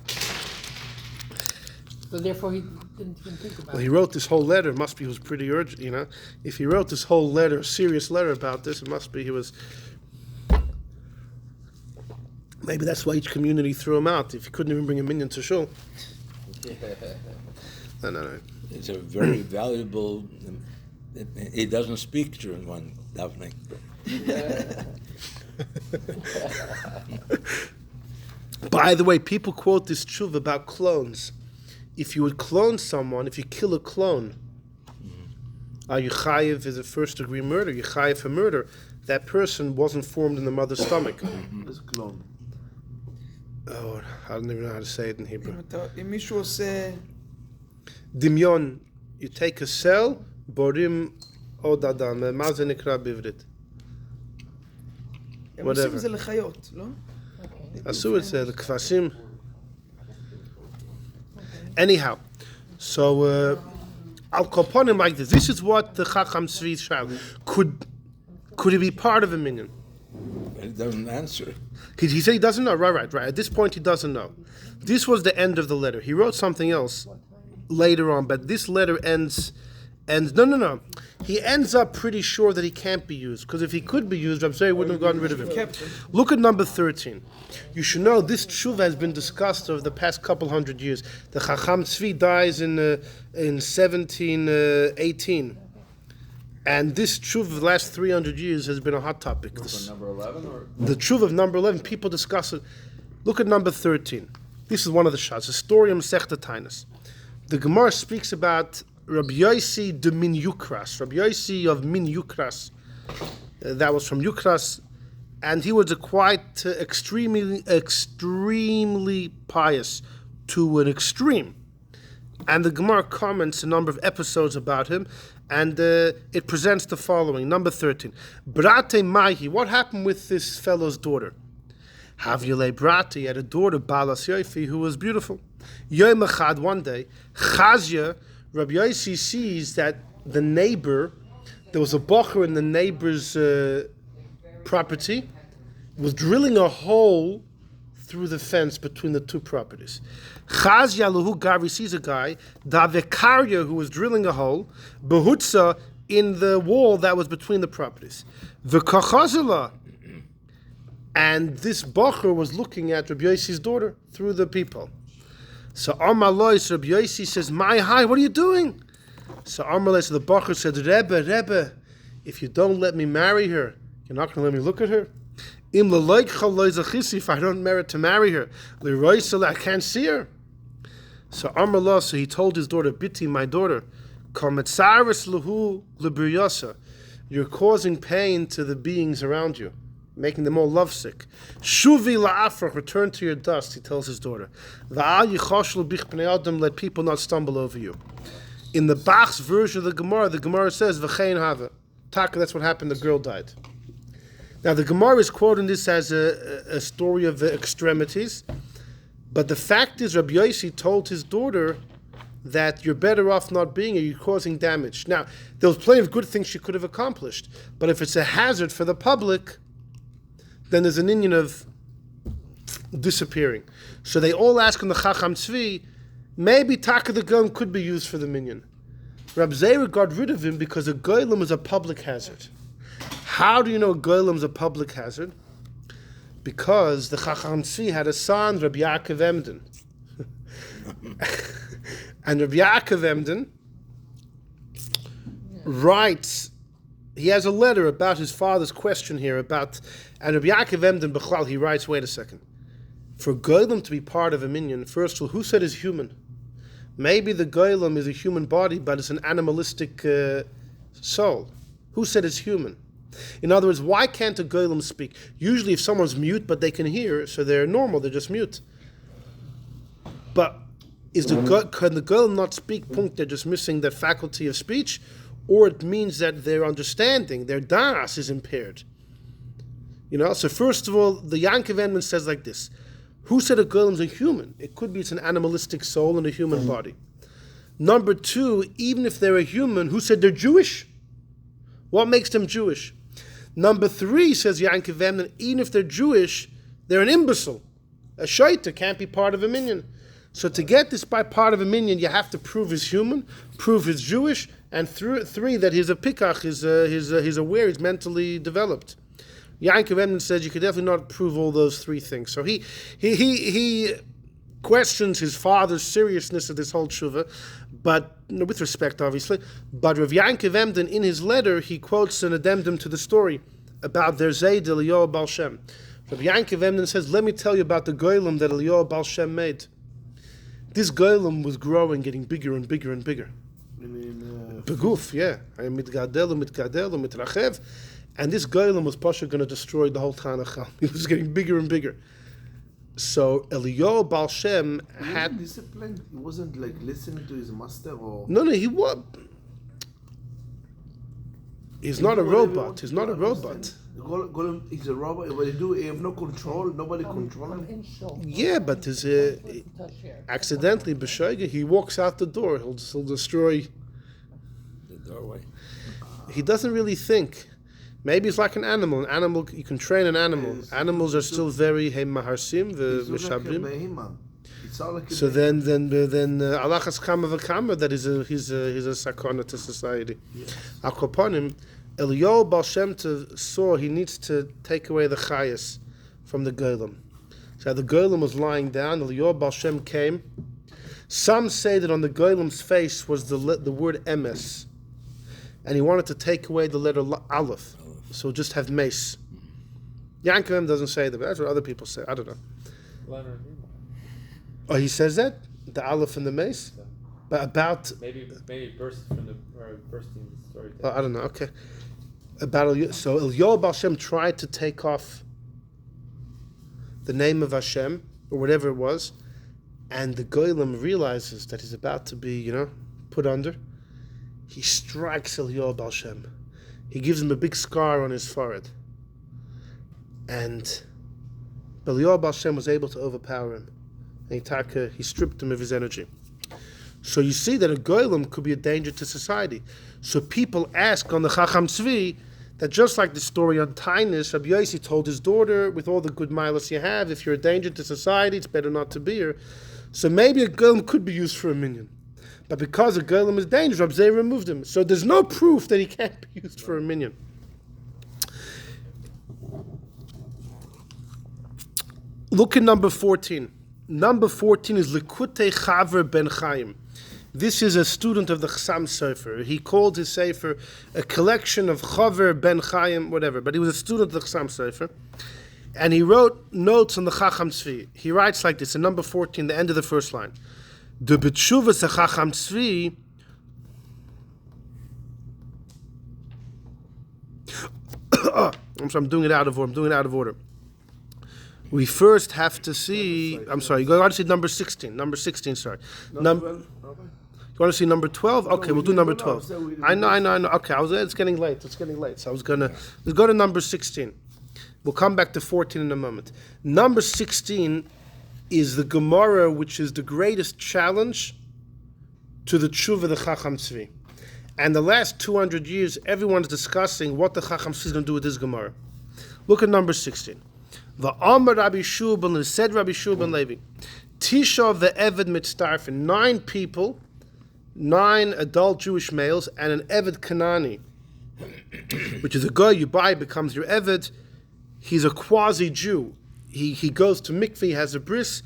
Speaker 7: So therefore he didn't even think about
Speaker 1: Well, he
Speaker 7: it.
Speaker 1: wrote this whole letter. Must be he was pretty urgent, you know. If he wrote this whole letter, serious letter about this, it must be he was. Maybe that's why each community threw him out. If he couldn't even bring a minion to shul. No.
Speaker 4: It's a very valuable. He doesn't speak during one davening.
Speaker 1: By the way, people quote this tshuva about clones. If you would clone someone, if you kill a clone, are you chayiv as a first degree murder? You chayiv for murder. That person wasn't formed in the mother's stomach.
Speaker 9: It's clone.
Speaker 1: Oh, I don't even know how to say it in Hebrew.
Speaker 5: אם מישהו עושה...
Speaker 1: דמיון, you take a cell, בורים עוד אדם. מה זה נקרא בעברית?
Speaker 5: הם עושים את זה לחיות, לא?
Speaker 1: עשו את זה, לכבשים. Anyhow, so I'll call upon him like this. This is what the Chacham Tzvi child could he be part of a minion?
Speaker 4: He doesn't answer.
Speaker 1: He said he doesn't know. Right. At this point, he doesn't know. This was the end of the letter. He wrote something else later on, but this letter ends And no. He ends up pretty sure that he can't be used, because if he could be used, Reb Zera wouldn't have gotten rid of him. Look at number 13. You should know this tshuva has been discussed over the past couple hundred years. The Chacham Tzvi dies in 1718. And this tshuva of the last 300 years has been a hot topic.
Speaker 2: Number 11 or
Speaker 1: The tshuva of number 11, people discuss it. Look at number 13. This is one of the shots. The story of Masechta Tainas. The Gemara speaks about Rabbi Yossi de Min Yukras. Rabbi Yossi of Min Yukras. That was from Yukras. And he was a quite extremely pious to an extreme. And the Gemara comments a number of episodes about him. And it presents the following. Number 13. Brate Mahi. What happened with this fellow's daughter? Havyele Brate had a daughter, Balas Yofi, who was beautiful. Yom Echad, one day, Chazia, Rabbi Yossi sees that the neighbor, there was a bocher in the neighbor's property, was drilling a hole through the fence between the two properties. Chazia Lahu Gari sees a guy, Davekaria, who was drilling a hole, Behutza, in the wall that was between the properties. V'kachazela, and this bocher was looking at Rabbi Yossi's daughter through the peephole. So Amar Lois, Rabbi Yossi says, "My hi, what are you doing?" So Amar Lois, the bocher said, Rebbe, if you don't let me marry her, you're not going to let me look at her. If I don't merit to marry her, I can't see her. So Amar Lois, so he told his daughter, Biti, my daughter, you're causing pain to the beings around you, making them all lovesick. Shuvi la'afrach, return to your dust, he tells his daughter. Va'al yichoshlu bich b'nei adam, let people not stumble over you. In the Bach's version of the Gemara says, v'chein hava. Taka, that's what happened, the girl died. Now the Gemara is quoting this as a story of the extremities, but the fact is Rabbi Yossi told his daughter that you're better off not being here, you're causing damage. Now, there was plenty of good things she could have accomplished, but if it's a hazard for the public, then there's an Indian of disappearing. So they all ask in the Chacham Tzvi, maybe Taka the golem could be used for the minion. Reb Zera got rid of him because a golem is a public hazard. How do you know a golem is a public hazard? Because the Chacham Tzvi had a son, Rabbi Yaakov Emden. And Rabbi Yaakov Emden writes, he has a letter about his father's question here about, and Rabbi Yaakov Emden Bechlal, he writes, wait a second. For golem to be part of a minion, first of all, who said is human? Maybe the golem is a human body, but it's an animalistic soul. Who said it's human? In other words, why can't a golem speak? Usually if someone's mute, but they can hear, so they're normal, they're just mute. But can the golem not speak? Punkt, they're just missing that faculty of speech, or it means that their understanding, their das, is impaired. You know, so first of all, the Yankov Endman says like this. Who said a golem's a human? It could be it's an animalistic soul in a human body. Number two, even if they're a human, who said they're Jewish? What makes them Jewish? Number three, says Yankov Endman, even if they're Jewish, they're an imbecile. A shaita can't be part of a minion. So to get this by part of a minion, you have to prove he's human, prove he's Jewish, and three, that he's a pikach, he's aware, he's mentally developed. Yankov Emden says you could definitely not prove all those three things. So he questions his father's seriousness of this whole tshuva, but with respect, obviously. But Rav Yankov Emden, in his letter, he quotes an addendum to the story about their Zayd Eliyahu Baal Shem. Rav Yankov Emden says, let me tell you about the golem that Eliyahu Baal Shem made. This golem was growing, getting bigger and bigger and bigger. Beguf, yeah. Mitrachev. And this golem was Pasha going to destroy the whole Tanakh. He was getting bigger and bigger. So Eliyahu Baal Shem had
Speaker 9: disciplined. He wasn't like listening to his master, or
Speaker 1: no, he was. He's not a robot. He's not a robot.
Speaker 9: Golem is a robot. What they do, he have no control. Nobody control him.
Speaker 1: Yeah, but there's accidentally b'shoiga, he walks out the door. He'll destroy
Speaker 4: the doorway.
Speaker 1: He doesn't really think. Maybe it's like an animal. An animal, you can train an animal. Animals are still very maharsim, the mishabrim.
Speaker 9: It's
Speaker 1: So then alachas kama v'kama that he's a sakana to society. Akoponim, Eliyahu Baal Shem Tov saw he needs to take away the chayas from the golem. So the golem was lying down. Eliyahu Baal Shem came. Some say that on the golem's face was the word emes, and he wanted to take away the letter aleph, so just have mace. Yankovim doesn't say that, but that's what other people say. I don't know. Oh, he says that? The aleph and the mace? But about...
Speaker 2: Maybe burst from the bursting story.
Speaker 1: I don't know, okay. So Eliyahu Baal Shem tried to take off the name of Hashem, or whatever it was, and the golem realizes that he's about to be, put under. He strikes Eliyahu Baal Shem. He gives him a big scar on his forehead. And Eliyahu Baal Shem was able to overpower him. And he stripped him of his energy. So you see that a golem could be a danger to society. So people ask on the Chacham Tzvi that just like the story on Tainus, Rabbi Yossi told his daughter, with all the good milas you have, if you're a danger to society, it's better not to be here. So maybe a golem could be used for a minion. But because a golem is dangerous, Rabbi Zeh removed him. So there's no proof that he can't be used for a minion. Look at number 14. Number 14 is Likutei Chaver Ben Chaim. This is a student of the Chassam Sefer. He called his Sefer a collection of Chaver Ben Chaim, whatever, but he was a student of the Chassam Sefer. And he wrote notes on the Chacham Tzvi. He writes like this, in number 14, the end of the first line. The Betshuvas Chacham Tzvi. I'm doing it out of order. We first have to see. I'm sorry. You got to see number 16. Number 16. Sorry. You want to see number 12? Okay, we'll do number 12. I know. Okay, it's getting late. So let's go to number 16. We'll come back to 14 in a moment. Number 16 is the Gemara, which is the greatest challenge to the tshuva, the Chacham Tzvi. And the last 200 years, everyone's discussing what the Chacham Tzvi is going to do with this Gemara. Look at number 16. The Amar Rabbi Shulban said Rabbi Shulban Levi, Tisha of the Eved Mitzdarfin, 9 people, 9 adult Jewish males, and an Eved Kanani, which is a guy you buy, becomes your Eved. He's a quasi-Jew. He goes to mikveh, he has a bris,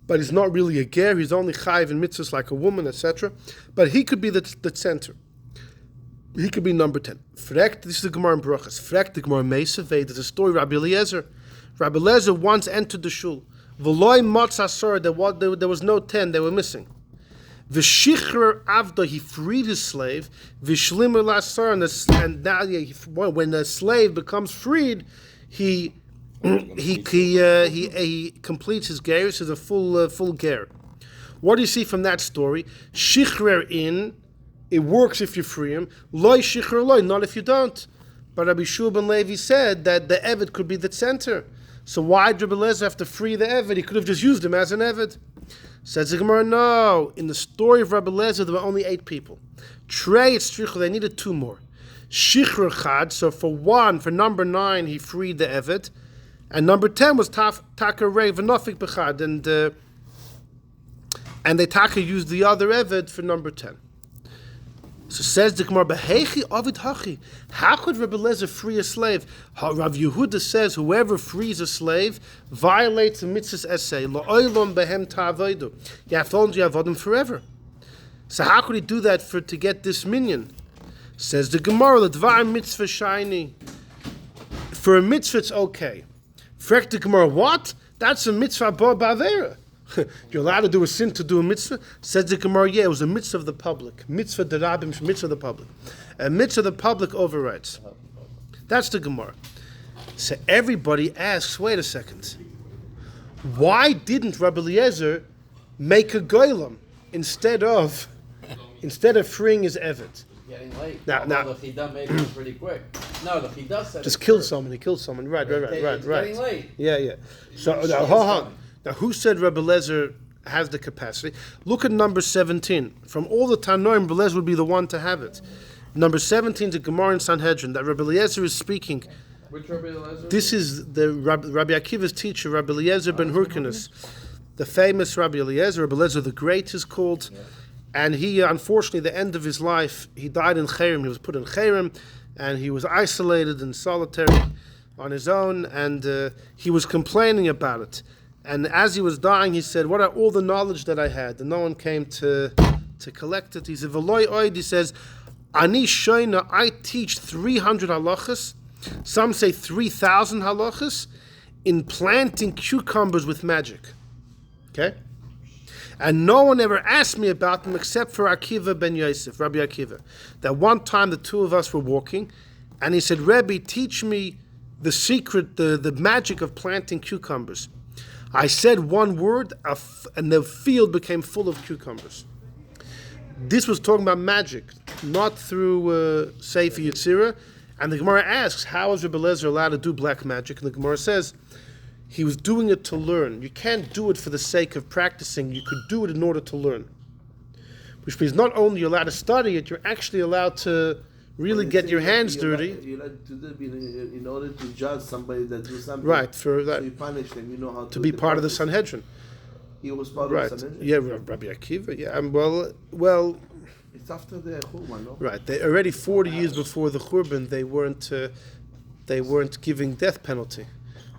Speaker 1: but he's not really a ger. He's only chayiv in mitzvahs like a woman, etc. But he could be the center. He could be number 10. Frekt, this is the Gemara in Brachas. Frekt, the Gemara Mesaveh, there's a story of Rabbi Eliezer. Rabbi Eliezer once entered the shul. V'loi matzasor, there was no 10, they were missing. V'shichrer avda, he freed his slave. V'shlimer lasor, and now when the slave becomes freed, he completes his ger, so he's a full ger. What do you see from that story? Shichrer in, it works if you free him. Loi shichrer loi, not if you don't. But Rabbi Shulban Levi said that the Eved could be the center. So why did Rabbi Eliezer have to free the Eved? He could have just used him as an Eved. Says the Gemara, no. In the story of Rabbi Eliezer, there were only 8 people. Trei Tzricha, they needed 2 more. Shichrer Chad, so for number 9, he freed the Eved. And number 10 was Taka Rei V'nofik B'chad. And they Taka used the other Eved for number 10. So says the Gemara, Behechi Ovid Hachi. How could Rabbi Eliezer free a slave? Rav Yehuda says, whoever frees a slave violates the mitzvah's essay. La'olam behem ta'avodu. You have to only avodim forever. So how could he do that to get this minion? Says the Gemara, L'dvar mitzvah shiny. For a mitzvah, it's okay. Frek the Gemara, what? That's a mitzvah ba'avera. You're allowed to do a sin to do a mitzvah? Says the Gemara, yeah, it was a mitzvah of the public. Mitzvah derabim, mitzvah of the public. A mitzvah of the public overrides. That's the Gemara. So everybody asks, wait a second. Why didn't Rabbi Eliezer make a golem instead of freeing his Eved?
Speaker 2: Getting late.
Speaker 1: Now,
Speaker 2: the Chidah made it pretty quick. No, the Chidah said
Speaker 1: just killed someone. He killed someone. Right.
Speaker 2: It's getting late.
Speaker 1: Yeah. So now, who said Rabbi Eliezer has the capacity? Look at number 17. From all the Tanoim, Rabbi Eliezer would be the one to have it. Number 17 is the Gemara in Sanhedrin that Rabbi Eliezer is speaking.
Speaker 2: Which Rabbi Eliezer?
Speaker 1: This is the Rabbi Akiva's teacher, Rabbi Eliezer ben Hyrcanus. the famous Rabbi Eliezer the Great is called, and he, unfortunately, the end of his life, he died in Cherem. He was put in Cherem, and he was isolated and solitary on his own, and he was complaining about it. And as he was dying, he said, what are all the knowledge that I had? And no one came to collect it. He said, V'loi oid, he says, Ani shoyna, I teach 300 halachas, some say 3,000 halachas, in planting cucumbers with magic. Okay? And no one ever asked me about them except for Akiva ben Yosef, Rabbi Akiva. That one time the two of us were walking, and he said, Rebbe, teach me the secret, the magic of planting cucumbers. I said one word, and the field became full of cucumbers. This was talking about magic, not through Sefer Yetzira. And the Gemara asks, how is Rebbe Eliezer allowed to do black magic? And the Gemara says, he was doing it to learn. You can't do it for the sake of practicing. You could do it in order to learn. Which means not only you're allowed to study it, you're actually allowed to really get your hands dirty.
Speaker 9: You're allowed to do it in order to judge somebody that do something.
Speaker 1: Right, for that.
Speaker 9: So you punish them, you know how
Speaker 1: to be part of the Sanhedrin.
Speaker 9: He was part
Speaker 1: right.
Speaker 9: of the Sanhedrin?
Speaker 1: Yeah, Rabbi Akiva. Yeah, well.
Speaker 9: It's after the Churban, no?
Speaker 1: Right. They already 40 years before the Churban, they weren't giving death penalty.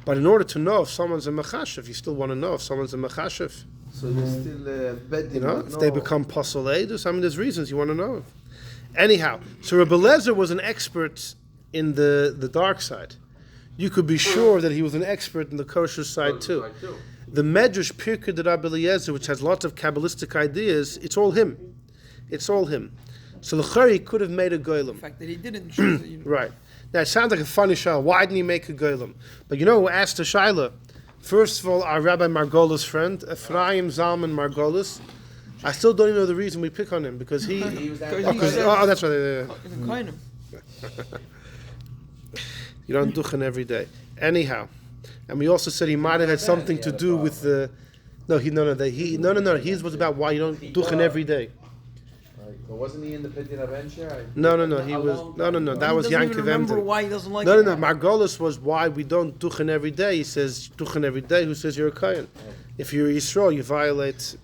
Speaker 1: But in order to know if someone's a mechashev, you still want to know if someone's a mechashev.
Speaker 9: So they're still betting.
Speaker 1: You know, if they become pasol edus, I mean, there's reasons you want to know. Anyhow, so Rebbe Eliezer was an expert in the dark side. You could be sure that he was an expert in the kosher side too. The Medrash Pirkei de Rabbi Eliezer, which has lots of Kabbalistic ideas, it's all him. It's all him. So the Chari could have made a golem.
Speaker 5: The fact that he didn't shows that, you know.
Speaker 1: Right. Now, it sounds like a funny shaila. Why didn't he make a golem? But you know who asked the shaila? First of all, our Rabbi Margolis' friend, Ephraim Zalman Margolis. I still don't even know the reason we pick on him, because he... that's right. You don't duchen every day. Anyhow. And we also said he might have had something to do with the... No, he was about why you don't duchen every day.
Speaker 2: But wasn't he in the Pidyon Aventure?
Speaker 1: No. He was that was Yankiv
Speaker 5: remember why he doesn't like
Speaker 1: No.
Speaker 5: it.
Speaker 1: Margolis was why we don't duchen every day. He says duchen every day. Who says you're a kohen? If you're Yisrael, you violate.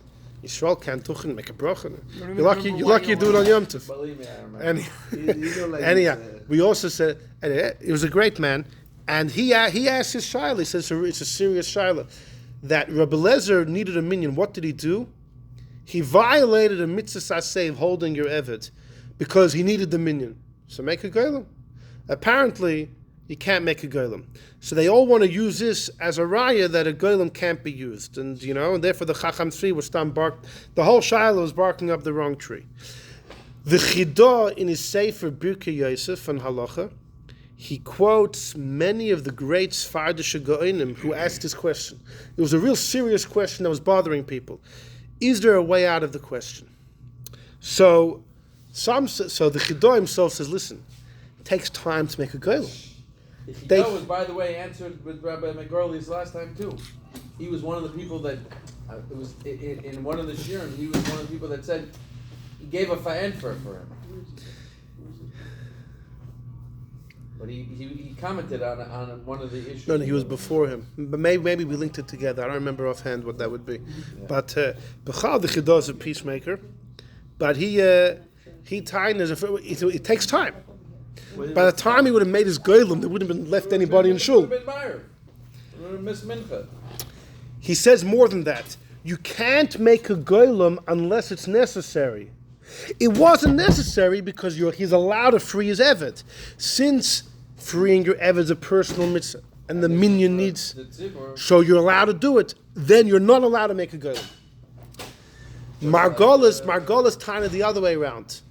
Speaker 1: Yisrael can't duchen, make a bracha. You're lucky you do it on Yom Tov.
Speaker 2: Believe me, I remember.
Speaker 1: Anyhow, we also said he was a great man, and he asked his shaila. He says it's a serious shaila that Rebbe Eliezer needed a minyan. What did he do? He violated a mitzvah aseh of holding your eved because he needed the minyan. So make a golem. Apparently, you can't make a golem. So they all want to use this as a raya that a golem can't be used. And and therefore the Chacham tree was the whole Shiloh was barking up the wrong tree. The Chidah in his Sefer Birkei Yosef and Halacha, he quotes many of the great Sfardish Gaonim who asked this question. It was a real serious question that was bothering people. Is there a way out of the question? So the Chidah himself says, listen, it takes time to make a golem.
Speaker 2: The Chidah was, by the way, answered with Rabbi McGurley's last time too. He was one of the people that, it was in one of the shirim, he was one of the people that said, he gave a fa'en for him. But he commented on one of the issues. No,
Speaker 1: he was before him. But maybe we linked it together. I don't remember offhand what that would be. Yeah. But Bechal the Chidah is a peacemaker. But he it takes time. By the time he would have made his golem, there wouldn't have been left anybody in shul. He says more than that. You can't make a golem unless it's necessary. It wasn't necessary because he's allowed to free his eved. Since freeing your eved is a personal mitzvah, and the minyan needs, so you're allowed to do it, then you're not allowed to make a golem. Margolis kind of the other way around.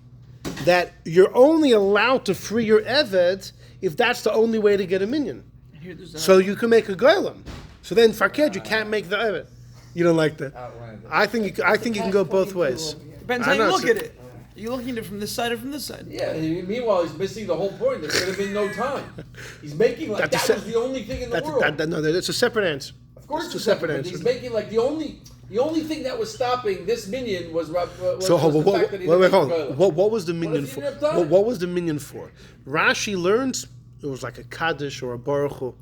Speaker 1: That you're only allowed to free your eved if that's the only way to get a minyan. So you can make a golem. So then faked, you can't make the eved. You don't like that? I think you can go both ways.
Speaker 5: Depends how you look at it. Are you looking at it from this side or from this side?
Speaker 2: Yeah, meanwhile, he's missing the whole point. There could have been no time. He's making like that was the only thing in the world.
Speaker 1: No, that's a separate answer.
Speaker 2: Of course it's a separate answer. He's making like the only thing that was stopping this minyan was the fact that he didn't make a golem.
Speaker 1: What was the minyan for? What was the minyan for? Rashi learns it was like a kaddish or a baruch hu.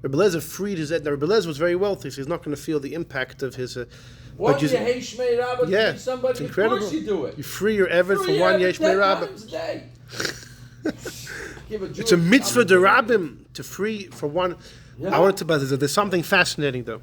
Speaker 1: Rabbi Eliezer freed his. Now Rabbi Eliezer was very wealthy, so he's not going to feel the impact of his.
Speaker 2: What do you hate Shmei Rabbah to be somebody?
Speaker 1: It's incredible.
Speaker 2: Of course you do it.
Speaker 1: You free your Eved for one Yesh Shmei Rabbah. It's a mitzvah derabim to free for one.
Speaker 2: Yeah.
Speaker 1: I wanted to, but there's something fascinating though.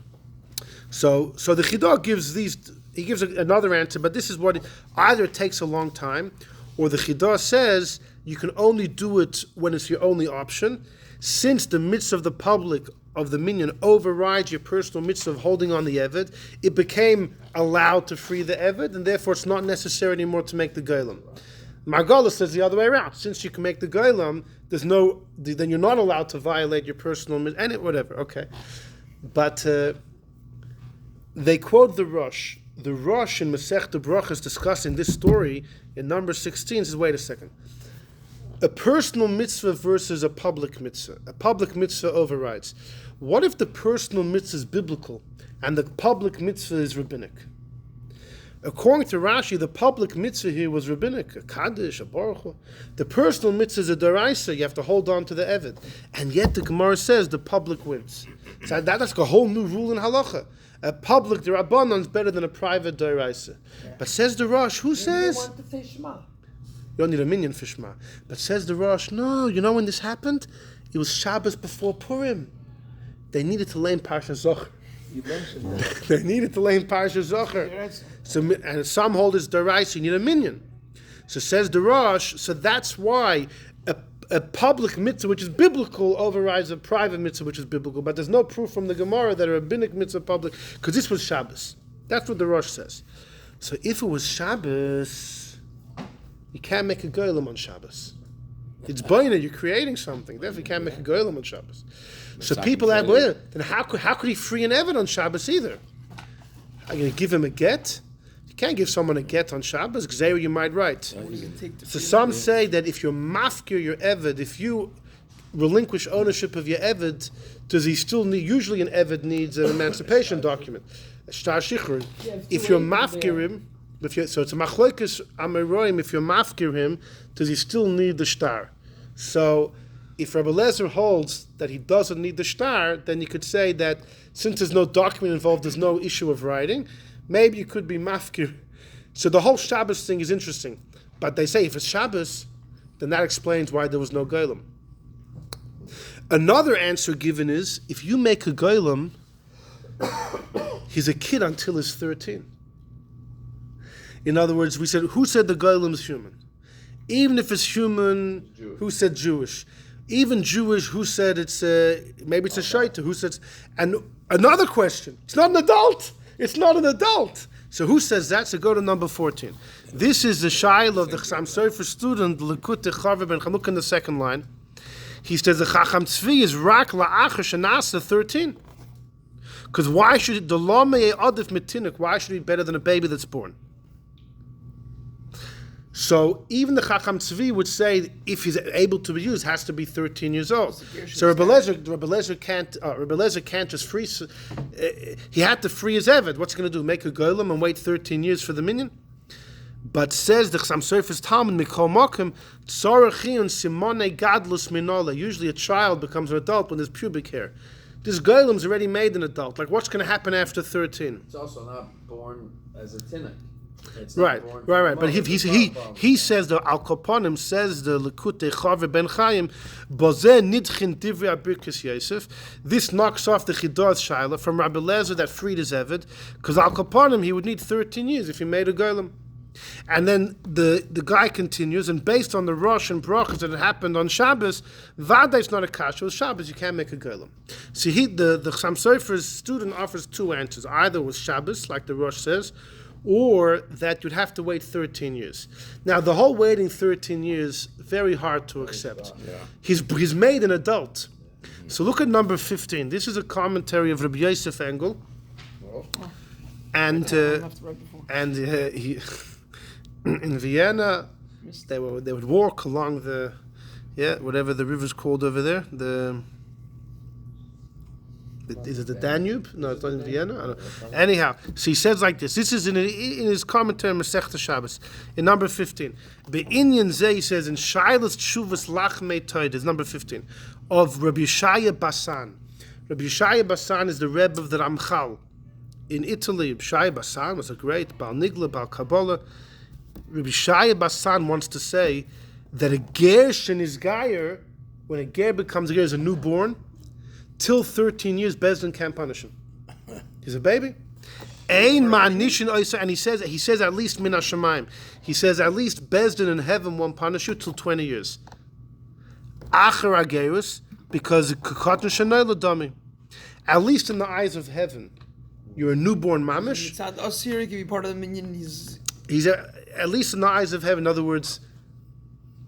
Speaker 1: So the Chidah gives these. He gives another answer, but this is what either it takes a long time, or the Chidah says you can only do it when it's your only option, since the mitzvah of the public of the minyan overrides your personal mitzvah of holding on the Eved. It became allowed to free the Eved, and therefore it's not necessary anymore to make the golem. Maharal says the other way around. Since you can make the golem, then you're not allowed to violate your personal mitzvah, and whatever. Okay, but they quote the Rosh. The Rosh in Masechta Brachos discussing this story in number 16 says, wait a second. A personal mitzvah versus a public mitzvah. A public mitzvah overrides. What if the personal mitzvah is biblical and the public mitzvah is rabbinic? According to Rashi, the public mitzvah here was rabbinic, a kaddish, a baruch hu. The personal mitzvah is a deraisa, you have to hold on to the Eved. And yet the Gemara says the public wins. So that's a whole new rule in halacha. A public derabbanan is better than a private deraisa. Yeah. But says the Rosh, who says?
Speaker 7: You want the fishma.
Speaker 1: You don't need a minyan fishma. But says the Rosh, no, you know when this happened? It was Shabbos before Purim. They needed to lay in Parsha Zohar.
Speaker 9: You mentioned that.
Speaker 1: They needed to lay in Parsha Zohar. So, and some hold it's deraisa, you need a minyan. So says the Rosh, so that's why a public mitzvah, which is biblical, overrides a private mitzvah, which is biblical. But there's no proof from the Gemara that a rabbinic mitzvah public, because this was Shabbos. That's what the Rosh says. So if it was Shabbos, you can't make a golem on Shabbos. It's baina, you're creating something. Therefore, you can't make a golem on Shabbos. So people have, well, then how could he free an Eved on Shabbos either? Are you going to give him a get? You can't give someone a get on Shabbos. Gzeira, you might write. So some say that if you're mafkir your Eved, if you relinquish ownership of your Eved, does he still need? Usually, an Eved needs an emancipation document, a shtar shichur. If you're mafkir him, so it's a machlokas ameroim. If you're mafkir him, does he still need the shtar? So if Rabbi Eliezer holds that he doesn't need the shtar, then you could say that since there's no document involved, there's no issue of writing. Maybe you could be mafkir. So the whole Shabbos thing is interesting. But they say if it's Shabbos, then that explains why there was no golem. Another answer given is, if you make a golem, he's a kid until he's 13. In other words, we said, who said the golem is human? Even if it's human, who said Jewish? Even Jewish, who said it's maybe it's a shaita? Who says? And another question: it's not an adult. It's not an adult. So who says that? So go to number 14. This is the shail of the Chassam Sofer student Lekutei Chaver ben Chanukah in the second line. He says the Chacham Tzvi is rak la'achar shenasa 13. Because why should the law may adif mitinik? Why should it be better than a baby that's born? So even the Chacham Tzvi would say if he's able to be used, has to be 13 years old. So Rabbi Eliezer can't just free. He had to free his Eved. What's he going to do? Make a golem and wait 13 years for the minyan? But says the Chassam Sofer's Talmud Mikol Mokim Tzorachiyun Simone Gadlus Minola. Usually a child becomes an adult when there's pubic hair. This golem's already made an adult. Like what's going to happen after 13?
Speaker 2: It's also not born as a tinnik.
Speaker 1: Right. But he says the Al Koponim says the Lekutei Chaver ben Chaim Bozeh Nidchin Divrei Abirkas Yosef. This knocks off the Chidah's shaila from Rabbi Eliezer that freed his Eved, because Al Koponim he would need 13 years if he made a golem. And then the guy continues, and based on the Rosh and Brachos that had happened on Shabbos, Vada is not a kasha. With Shabbos you can't make a golem. So the Chassam Sofer's student offers two answers: either with Shabbos, like the Rosh says, or that you'd have to wait 13 years. Now, the whole waiting 13 years, very hard to accept. Yeah. He's made an adult. So look at number 15. This is a commentary of Rabbi Yosef Engel. And he in Vienna, they would walk along the, whatever the river's called over there, is it the Danube? No, it's not in Vienna. I don't know. Anyhow, so he says like this. This is in his commentary Masechta Shabbos, in number 15. Be'inyan zeh, he says in Shailas Tshuvas Lachmei Toid, is number 15, of Rabbi Yeshaya Basan. Rabbi Yishaya Basan is the Rebbe of the Ramchal. In Italy, Yishaya Basan was a great Baal Nigla, Baal Kabbalah. Rabbi Yishaya Basan wants to say that a Gershon is Gayer, when a Ger becomes a Ger, is a newborn, till 13 years, Bezdin can't punish him. He's a baby. Ein ma'anishin oisa, and he says at least min hashamayim. He says at least Bezdin in heaven won't punish you till 20 years. Acher agerus, because kukatan shenoi l'dami. At least in the eyes of heaven, you're a newborn mamish.
Speaker 5: It's not us here. He can be part of the minyan.
Speaker 1: He's at least in the eyes of heaven. In other words,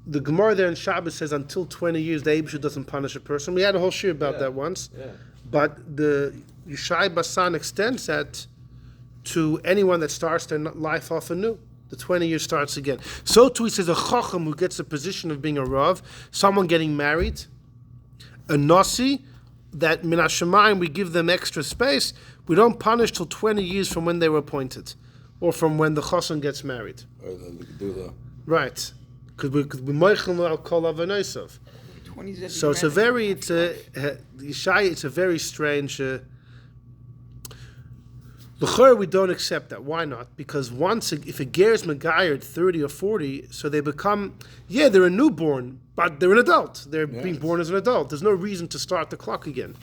Speaker 1: the Gemara there in Shabbos says until 20 years the Eibusha doesn't punish a person. We had a whole shir about that once. Yeah. But the Yishai Basan extends that to anyone that starts their life off anew. The 20 years starts again. So too, he says, a chacham who gets the position of being a rav, someone getting married, a nasi, that min hashamayim we give them extra space, we don't punish till 20 years from when they were appointed, or from when the chassan gets married.
Speaker 4: Or the
Speaker 1: right. Because we moichel al kol avonaisav. So it's a very strange. L'chor, we don't accept that. Why not? Because if a ger is megayered 30 or 40, so they become, they're a newborn, but they're an adult. They're being born as an adult. There's no reason to start the clock again.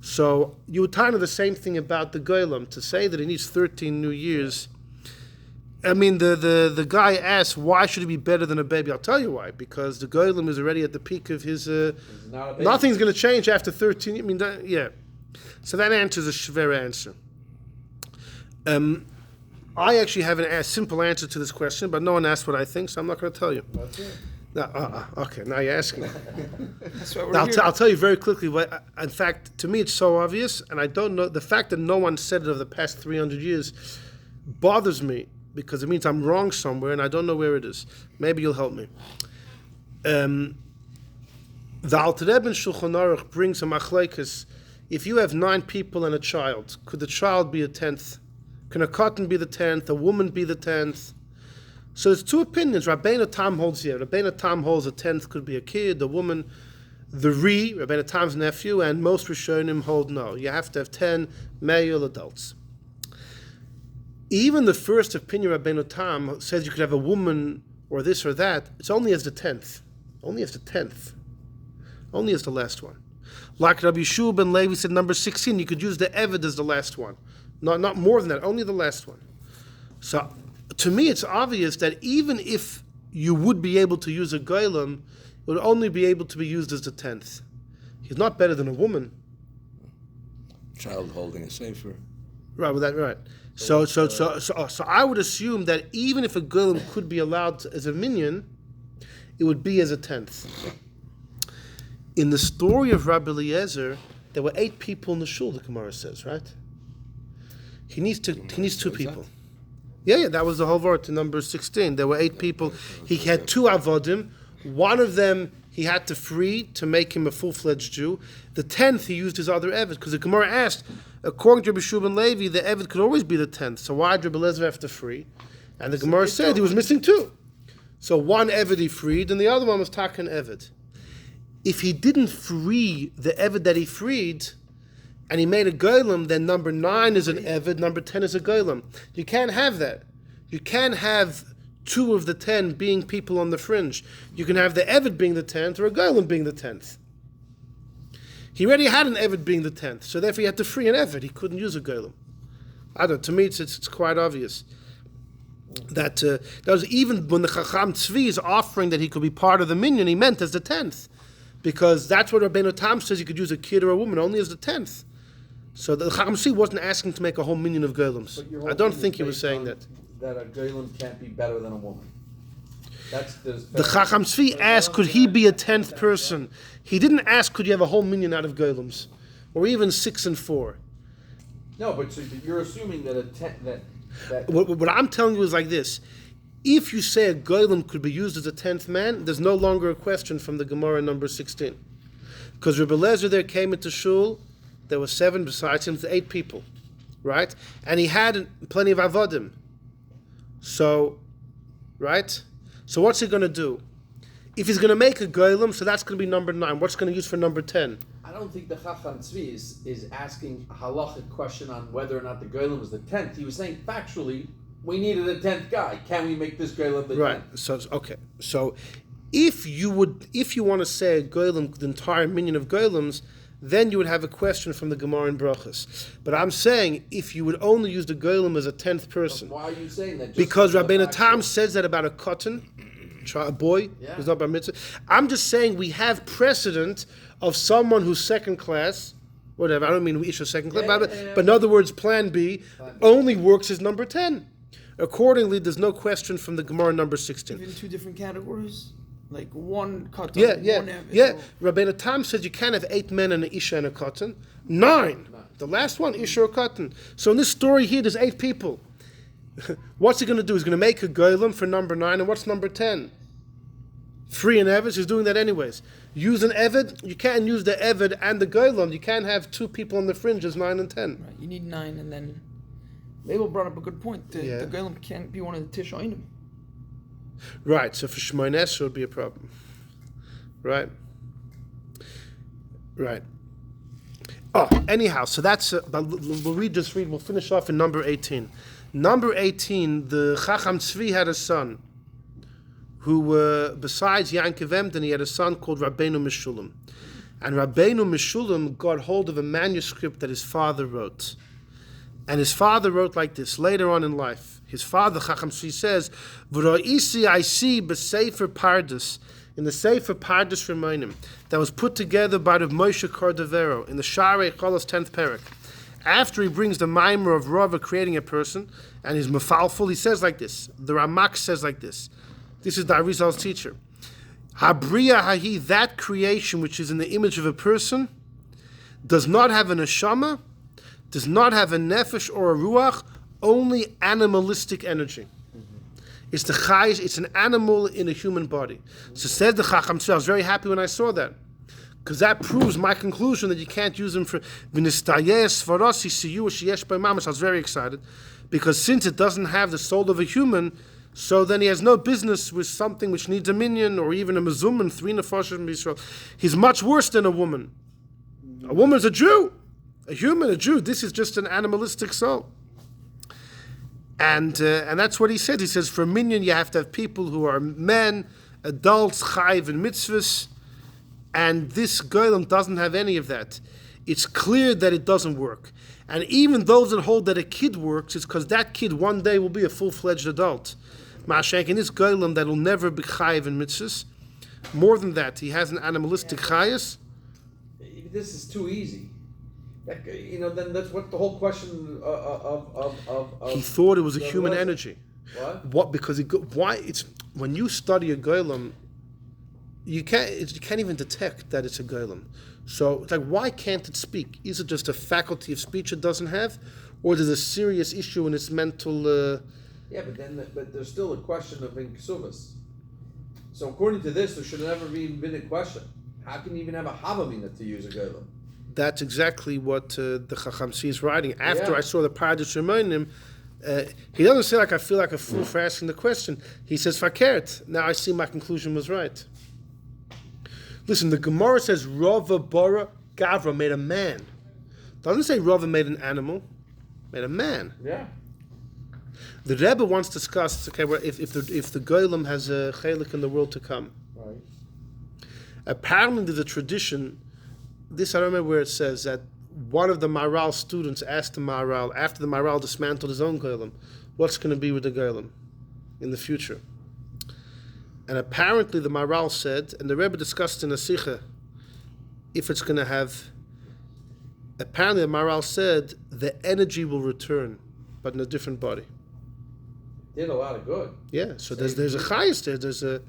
Speaker 1: So you would kind of the same thing about the golem, to say that he needs 13 new years. I mean, the guy asks, why should he be better than a baby? I'll tell you why. Because the golem is already at the peak of his... nothing's going to change after 13. I mean, So that answer is a shver answer. I actually have a simple answer to this question, but no one asked what I think, so I'm not going to tell you. That's it. Okay, now you're asking.
Speaker 5: That's what we're here.
Speaker 1: I'll tell you very quickly. In fact, to me, it's so obvious, and I don't know. The fact that no one said it over the past 300 years bothers me, because it means I'm wrong somewhere, and I don't know where it is. Maybe you'll help me. The Alter Rebbe in Shulchan Aruch brings a machlekes. If you have 9 people and a child, could the child be a 10th? Can a cotton be the 10th? A woman be the 10th? So there's 2 opinions. Rabbeinu Tam holds here. Rabbeinu Tam holds a 10th could be a kid, a woman. The Rabbeinu Tam's nephew, and most Rishonim hold no. You have to have 10 male adults. Even the first opinion, Rabbeinu Tam, says you could have a woman or this or that. It's only as the 10th. Only as the 10th. Only as the last one. Like Rabbi Yeshua ben Levi said, number 16, you could use the Eved as the last one. Not more than that, only the last one. So, to me, it's obvious that even if you would be able to use a golem, it would only be able to be used as the 10th. He's not better than a woman.
Speaker 4: Child holding a sefer.
Speaker 1: Right, well, right. So I would assume that even if a golem could be allowed as a minion, it would be as a 10th. In the story of Rabbi Eliezer, there were 8 people in the shul, the Gemara says, right? He needs 2 people. Yeah, that was the whole word to number 16. There were 8 people. He had 2 avodim. One of them he had to free to make him a full-fledged Jew. The 10th he used his other Eved, because the Gemara asked, according to Rabbi Yeshua ben Levi, the Eved could always be the 10th. So why did Rabbi Eliezer have to free? And the Gemara said he was missing 2. So one Eved he freed, and the other one was Takan Eved. If he didn't free the Eved that he freed, and he made a golem, then number 9 is an Eved, number 10 is a golem. You can't have that. You can't have 2 of the 10 being people on the fringe. You can have the Eved being the 10th or a golem being the 10th. He already had an Eved being the 10th, so therefore he had to free an Eved. He couldn't use a golem. To me, it's quite obvious. That was even when the Chacham Tzvi is offering that he could be part of the minyan, he meant as the 10th. Because that's what Rabbeinu Tam says, you could use a kid or a woman only as the 10th. So the Chacham Tzvi wasn't asking to make a whole minyan of golems. I don't think he was saying that.
Speaker 2: That a golem can't be better than a woman.
Speaker 1: The Chacham Tzvi asked, could he be a 10th person? He didn't ask, could you have a whole minyan out of golems? Or even 6 and 4.
Speaker 2: No, but so you're assuming that
Speaker 1: What I'm telling you is like this. If you say a golem could be used as a 10th man, there's no longer a question from the Gemara number 16. Because Rebbe Lezer there came into shul, there were 7 besides him, 8 people, right? And he had plenty of avodim. So, right? So what's he going to do? If he's going to make a golem, so that's going to be number 9. What's going to use for number 10?
Speaker 2: don't think the Chacham Tzvi is asking a halachic question on whether or not the golem was the 10th. He was saying factually, we needed a 10th guy. Can we make this golem the 10th?
Speaker 1: Right. So okay. So if you want to say a golem, the entire minion of golems, then you would have a question from the Gemara in Brachas. But I'm saying if you would only use the golem as a 10th person.
Speaker 2: But why are you saying that? Just
Speaker 1: Because Rabbeinu Tam
Speaker 2: factual-
Speaker 1: says that about a cotton, a boy
Speaker 2: Yeah.
Speaker 1: who's not bar mitzvah. I'm just saying we have precedent of someone who's second class, whatever. I don't mean Isha second class, but in other words, Plan B only works as number 10. Accordingly, there's no question from the Gemara number 16.
Speaker 5: Even two different categories, like one cotton.
Speaker 1: Yeah.
Speaker 5: One average.
Speaker 1: Yeah. Rabbeinu Tam says you can't have 8 men and an Isha and a cotton. 9. The last one, Isha or cotton. So in this story here, there's 8 people. What's he going to do? He's going to make a golem for number 9, and what's number 10? 3 and Eved. He's doing that anyways. Use an Eved. You can't use the Eved and the golem. You can't have 2 people on the fringes, 9 and 10.
Speaker 5: Right, you need 9, and then Label brought up a good point. The
Speaker 1: Yeah.
Speaker 5: golem can't be one of the Tishoinim.
Speaker 1: Right. So for Shmoyne Esrei, it would be a problem. Right. Right. Oh, anyhow, so that's. We'll finish off in number 18. Number 18, the Chacham Tzvi had a son who, besides Yankov Emden, he had a son called Rabbeinu Meshulam. And Rabbeinu Meshulam got hold of a manuscript that his father wrote. And his father wrote like this, later on in life. His father, Chacham Tzvi, says, V'ro'isi I see b'Sefer Pardes, in the Sefer Pardes Remoinim, that was put together by the Moshe Cordovero in the Sharei Cholos 10th Perek. After he brings the mimer of Rava creating a person, and his mafalful, he says like this. The Ramak says like this. This is the Arizal's teacher. Habriya hahi, that creation which is in the image of a person, does not have a neshama, does not have a nefesh or a ruach, only animalistic energy. It's the chayes, it's an animal in a human body. So said the Chacham Tzvi, I was very happy when I saw that. Because that proves my conclusion that you can't use them for v'nistayes farasi siyu sheyesh by mamash. I was very excited. Because since it doesn't have the soul of a human, so then he has no business with something which needs a minion or even a mezuman, 3 nefashim b'Yisrael. He's much worse than a woman. A woman's a Jew. A human, a Jew. This is just an animalistic soul. And that's what he said. He says, for a minion, you have to have people who are men, adults, chayiv and mitzvahs. And this golem doesn't have any of that. It's clear that it doesn't work. And even those that hold that a kid works, it's because that kid one day will be a full-fledged adult. Ma'ashenk, in this golem that will never be chayiv and mitzvahs. More than that, he has an animalistic chayas.
Speaker 2: This is too easy. Then that's what the whole question of
Speaker 1: He thought it was a human energy.
Speaker 2: What?
Speaker 1: Because why? It's when you study a golem, you can't even detect that it's a golem. So it's like, why can't it speak? Is it just a faculty of speech it doesn't have, or there's a serious issue in its mental?
Speaker 2: Yeah, but there's still a question of inkesuvas. So according to this, there should have never even been a question. How can you even have a havamina to use a golem?
Speaker 1: That's exactly what the Chacham Tzvi is writing. After I saw the Pardes Remoinim, he doesn't say like I feel like a fool for asking the question. He says fakert. Now I see my conclusion was right. Listen, the Gemara says Rava Bora Gavra made a man. Doesn't say Rava made an animal, made a man.
Speaker 2: Yeah.
Speaker 1: The Rebbe once discussed if the golem has a chelik in the world to come.
Speaker 2: Right.
Speaker 1: Apparently, there's a tradition. This I don't remember where it says that one of the Maharal students asked the Maharal after the Maharal dismantled his own golem, what's going to be with the golem in the future? And apparently the Maharal said, and the Rebbe discussed in a Sikha, if it's going to have. Apparently the Maharal said the energy will return, but in a different body.
Speaker 2: Did a lot of good.
Speaker 1: Yeah, so there's a chayas there. There's a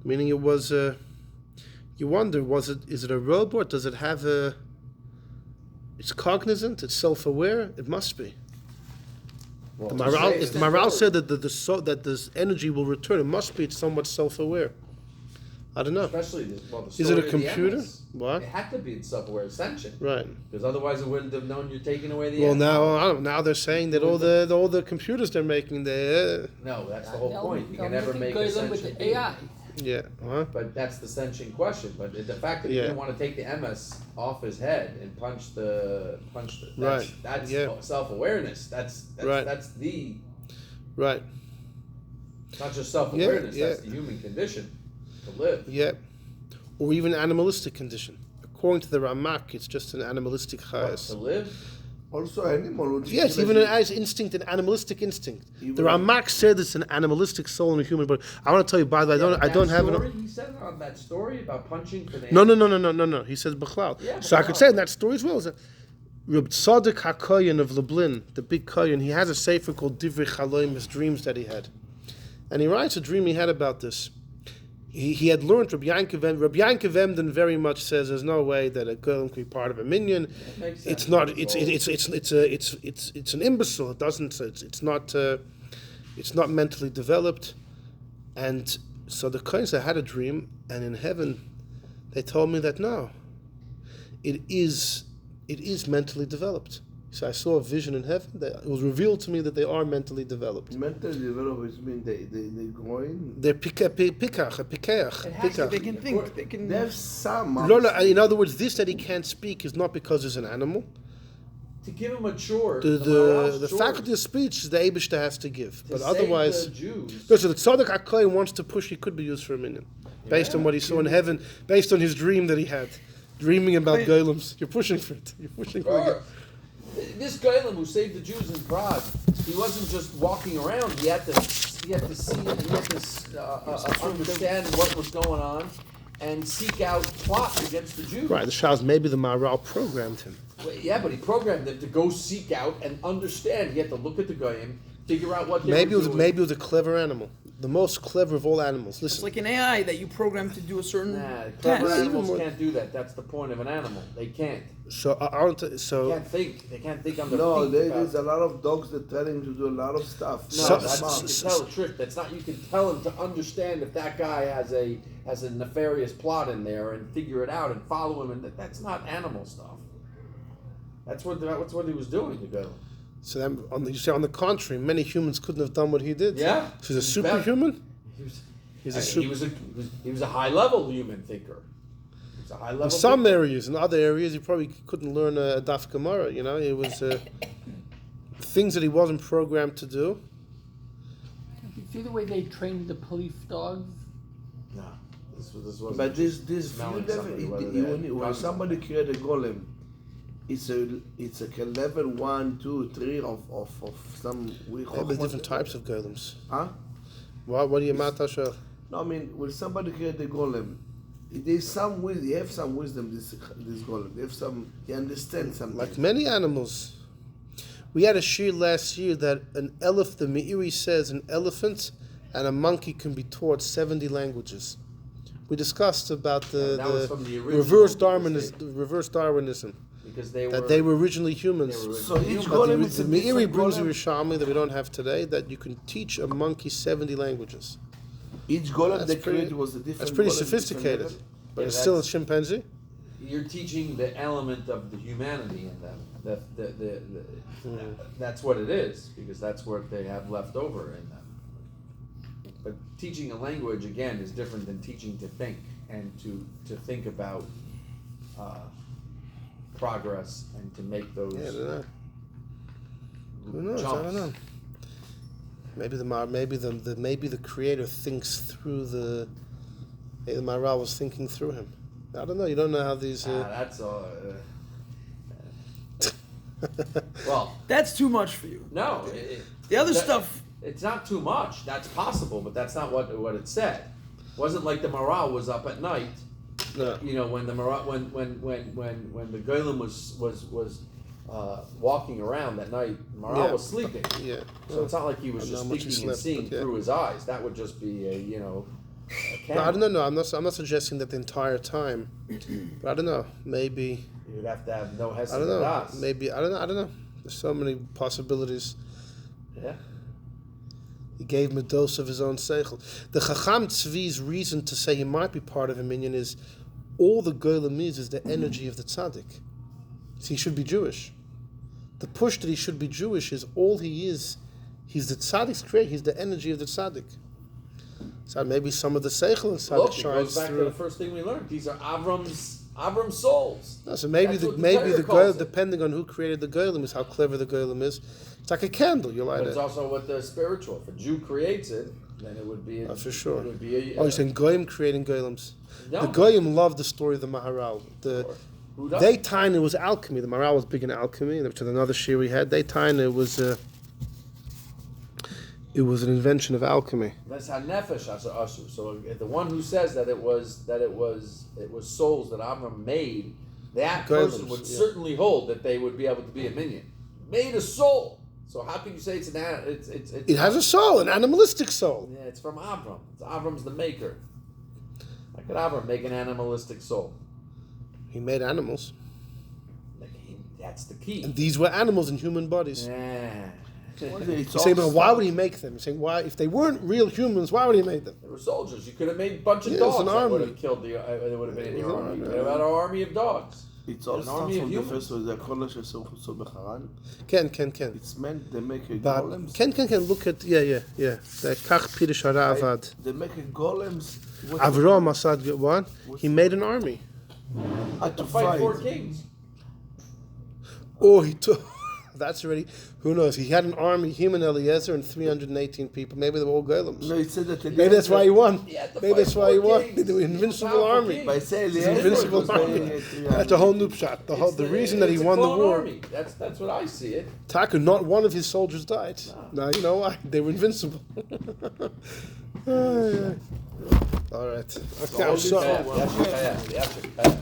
Speaker 1: meaning it was. You wonder, is it a robot? Does it have a? It's cognizant. It's self-aware. It must be.
Speaker 2: Well,
Speaker 1: The Maharal said that that this energy will return, it must be it's somewhat self-aware. I don't know.
Speaker 2: Especially the
Speaker 1: Is it
Speaker 2: story
Speaker 1: a
Speaker 2: of
Speaker 1: computer?
Speaker 2: the
Speaker 1: What?
Speaker 2: It had to be self-aware, sentient.
Speaker 1: Right.
Speaker 2: Because otherwise it wouldn't have known you're taking away the.
Speaker 1: Well,
Speaker 2: animal.
Speaker 1: now they're saying that all the computers they're making,
Speaker 2: No, that's the whole point. You can never make a
Speaker 7: with
Speaker 2: sentient
Speaker 7: the
Speaker 2: being.
Speaker 7: AI.
Speaker 1: Yeah. Huh?
Speaker 2: But that's the sentient question. But the fact that he didn't want to take the MS off his head and punch the that's self-awareness. That's
Speaker 1: right.
Speaker 2: That's the
Speaker 1: right.
Speaker 2: It's not just self-awareness. That's the human condition to live.
Speaker 1: Yeah. Or even animalistic condition. According to the Ramak, it's just an animalistic chayas.
Speaker 2: To live.
Speaker 9: Also animal.
Speaker 1: Yes, even an instinct, an animalistic instinct. The Ramak said it's an animalistic soul in a human body. I want to tell you, by the way, I don't have it.
Speaker 2: He said on that story about punching for the
Speaker 1: No. He says Bechlal.
Speaker 2: Yeah,
Speaker 1: so I could say in that story as well. Is that Reb Tzadok HaKoyen of Lublin, the big Koyen, he has a sefer called Divrei Chaloim, his dreams that he had. And he writes a dream he had about this. He had learned Rabbi Yankov Emden very much says there's no way that a golem can be part of a minion. It's not. It's an imbecile. It doesn't. It's not mentally developed. And so the Kohen had a dream, and in heaven, they told me that no, it is mentally developed. So I saw a vision in heaven. It was revealed to me that they are mentally developed.
Speaker 9: Mentally developed means they going.
Speaker 1: They're pikach.
Speaker 5: They can think. They can.
Speaker 9: There's some.
Speaker 1: No. In other words, this that he can't speak is not because he's an animal.
Speaker 2: To give him a chore.
Speaker 1: The faculty of speech is the Eibishter has to give, but otherwise.
Speaker 2: The Jews.
Speaker 1: So the Tzadok HaKohen wants to push. He could be used for a minion, based on what he saw in heaven, based on his dream that he had, dreaming about golems. You're pushing for it. You're pushing for it.
Speaker 2: This golem who saved the Jews in Prague, he wasn't just walking around. He had to see. He had to understand what was going on, and seek out plots against the Jews.
Speaker 1: Right. The Shah's maybe the Maharal programmed him.
Speaker 2: Well, yeah, but he programmed him to go seek out and understand. He had to look at the golem, figure out what they were doing.
Speaker 1: Maybe it was a clever animal, the most clever of all animals. Listen,
Speaker 5: It's like an AI that you program to do a certain
Speaker 2: Clever
Speaker 5: task.
Speaker 2: animals can't do that. That's the point of an animal. They can't.
Speaker 1: So
Speaker 2: They can't think. They can't think on their
Speaker 9: No,
Speaker 2: feet.
Speaker 9: there's a lot of dogs that tell him to do a lot of stuff.
Speaker 2: No, that's you can tell the trick. That's not. You can tell him to understand if that guy has a nefarious plot in there and figure it out and follow him. And that's not animal stuff. That's what he was doing to go.
Speaker 1: So then, you say on the contrary, many humans couldn't have done what he did.
Speaker 2: Yeah,
Speaker 1: so he's a superhuman.
Speaker 2: He was a high level human thinker. He was a high level.
Speaker 1: In some areas, in other areas, he probably couldn't learn a Daf Gemara. You know, it was things that he wasn't programmed to do.
Speaker 7: You see the way they trained the police dogs?
Speaker 2: No, this wasn't.
Speaker 9: But this
Speaker 2: smelling somebody,
Speaker 9: when somebody created a golem, it's like a level 1, 2, 3 of some.
Speaker 1: There's different types of golems.
Speaker 9: Huh?
Speaker 1: What do you matter?
Speaker 9: No, I mean when somebody created a golem, there's some wisdom. You have some wisdom. This golem, they have some. He understands something.
Speaker 1: Like many animals. We had a shir last year that an elephant, the Meiri says, an elephant and a monkey can be taught 70 languages. We discussed about the reverse Darwinism.
Speaker 2: Because
Speaker 1: they were originally humans.
Speaker 9: So each golem is
Speaker 1: the Meiri brings a Rishomi that we don't have today that you can teach a monkey 70 languages.
Speaker 9: Each golem they created was a different.
Speaker 1: That's pretty
Speaker 9: golem,
Speaker 1: sophisticated, but it's still a chimpanzee.
Speaker 2: You're teaching the element of the humanity in them. That's what it is, because that's what they have left over in them. But teaching a language, again, is different than teaching to think and to think about progress and to make those
Speaker 1: I don't know. Who knows?
Speaker 2: jumps.
Speaker 1: I don't know. Maybe the creator thinks through the. Maybe the Maharal was thinking through him. I don't know. You don't know how these.
Speaker 2: That's all. Well,
Speaker 5: That's too much for you.
Speaker 2: no.
Speaker 5: The other stuff.
Speaker 2: It's not too much. That's possible, but that's not what it said. It wasn't like the Maharal was up at night.
Speaker 1: No.
Speaker 2: You know, when the Maharal, when the golem was walking around that night, Maharal was sleeping.
Speaker 1: Yeah.
Speaker 2: So it's not like he was just thinking and seeing through his eyes. That would just be a camera.
Speaker 1: I don't know. I'm not suggesting that the entire time. But I don't know. Maybe.
Speaker 2: You'd have to have no hesitation.
Speaker 1: I don't know. Maybe I don't know. There's so many possibilities.
Speaker 2: Yeah.
Speaker 1: He gave him a dose of his own seichel. The Chacham Tzvi's reason to say he might be part of a minion is all the golem is the energy of the tzaddik. So he should be Jewish. The push that he should be Jewish is all he is. He's the tzaddik's creator. He's the energy of the tzaddik. So maybe some of the seichel inside
Speaker 2: Look,
Speaker 1: it
Speaker 2: it
Speaker 1: shines
Speaker 2: goes back to
Speaker 1: through.
Speaker 2: the first thing we learned. These are Avram's souls.
Speaker 1: No, so maybe
Speaker 2: That's what the
Speaker 1: maybe
Speaker 2: Torah
Speaker 1: the
Speaker 2: calls
Speaker 1: golem,
Speaker 2: it.
Speaker 1: depending on who created the golem, is how clever the golem is. It's like a candle. You light
Speaker 2: But it's
Speaker 1: it.
Speaker 2: also what the spiritual. If a Jew creates it, then it would be.
Speaker 1: For sure.
Speaker 2: It would be
Speaker 1: Oh, you're saying goyim creating golems?
Speaker 2: No.
Speaker 1: The goyim loved the story of the Maharal.
Speaker 2: Who doesn't?
Speaker 1: They time it was alchemy. The Maharal was big in alchemy, which is another shir we had. They time it was an invention of alchemy.
Speaker 2: That's hanefesh asu. So the one who says that it was souls that Avram made, that person
Speaker 1: Golems,
Speaker 2: would
Speaker 1: yeah.
Speaker 2: certainly hold that they would be able to be a minion. Made a soul. So how can you say it's
Speaker 1: It has a soul, an animalistic soul.
Speaker 2: Yeah, it's from Avram. Avram's the maker. How could Avram make an animalistic soul?
Speaker 1: He made animals,
Speaker 2: That's the key.
Speaker 1: and these were animals in human bodies.
Speaker 2: Yeah.
Speaker 1: You're saying, but why would he make them? You're saying, why, if they weren't real humans, why would he make them?
Speaker 2: They were soldiers. You could have made a bunch of
Speaker 1: Yeah, it was
Speaker 2: dogs
Speaker 1: an
Speaker 2: that would
Speaker 1: army.
Speaker 2: have killed they would have been in
Speaker 1: It
Speaker 2: your
Speaker 1: was an
Speaker 2: army. You
Speaker 1: army.
Speaker 2: could have had an army of dogs.
Speaker 9: It's all
Speaker 2: An
Speaker 9: starts
Speaker 2: army of
Speaker 9: from the
Speaker 2: humans.
Speaker 9: first one. The Kol Hashem Chutzah B'Charan.
Speaker 1: Ken.
Speaker 9: It's meant they make a
Speaker 1: But
Speaker 9: golems.
Speaker 1: Ken, look at, yeah. The Kach Pirish Haravad.
Speaker 9: They make a golems.
Speaker 1: Avram Asad, what? He made an army.
Speaker 9: Had to
Speaker 2: To fight
Speaker 9: fight.
Speaker 2: 4 kings.
Speaker 1: Oh, he took. That's already. Who knows? He had an army, him and Eliezer, and 318 people. Maybe they were all golems.
Speaker 9: No, it said that
Speaker 1: Maybe that's why he won.
Speaker 2: He had to
Speaker 1: Maybe
Speaker 2: fight
Speaker 1: that's why he
Speaker 2: 4
Speaker 1: won.
Speaker 2: kings.
Speaker 1: The
Speaker 2: He was a
Speaker 1: invincible
Speaker 2: powerful
Speaker 1: army.
Speaker 2: king.
Speaker 9: By saying
Speaker 1: It's
Speaker 9: the
Speaker 1: an invincible army. That's a whole noob shot. The reason that he
Speaker 2: It's a
Speaker 1: won the
Speaker 2: clone
Speaker 1: war.
Speaker 2: Army. That's what I see it.
Speaker 1: Taka, not one of his soldiers died. Now you know why? They were invincible. All right. Okay, I'm sorry.
Speaker 2: Yeah, yeah, yeah, yeah.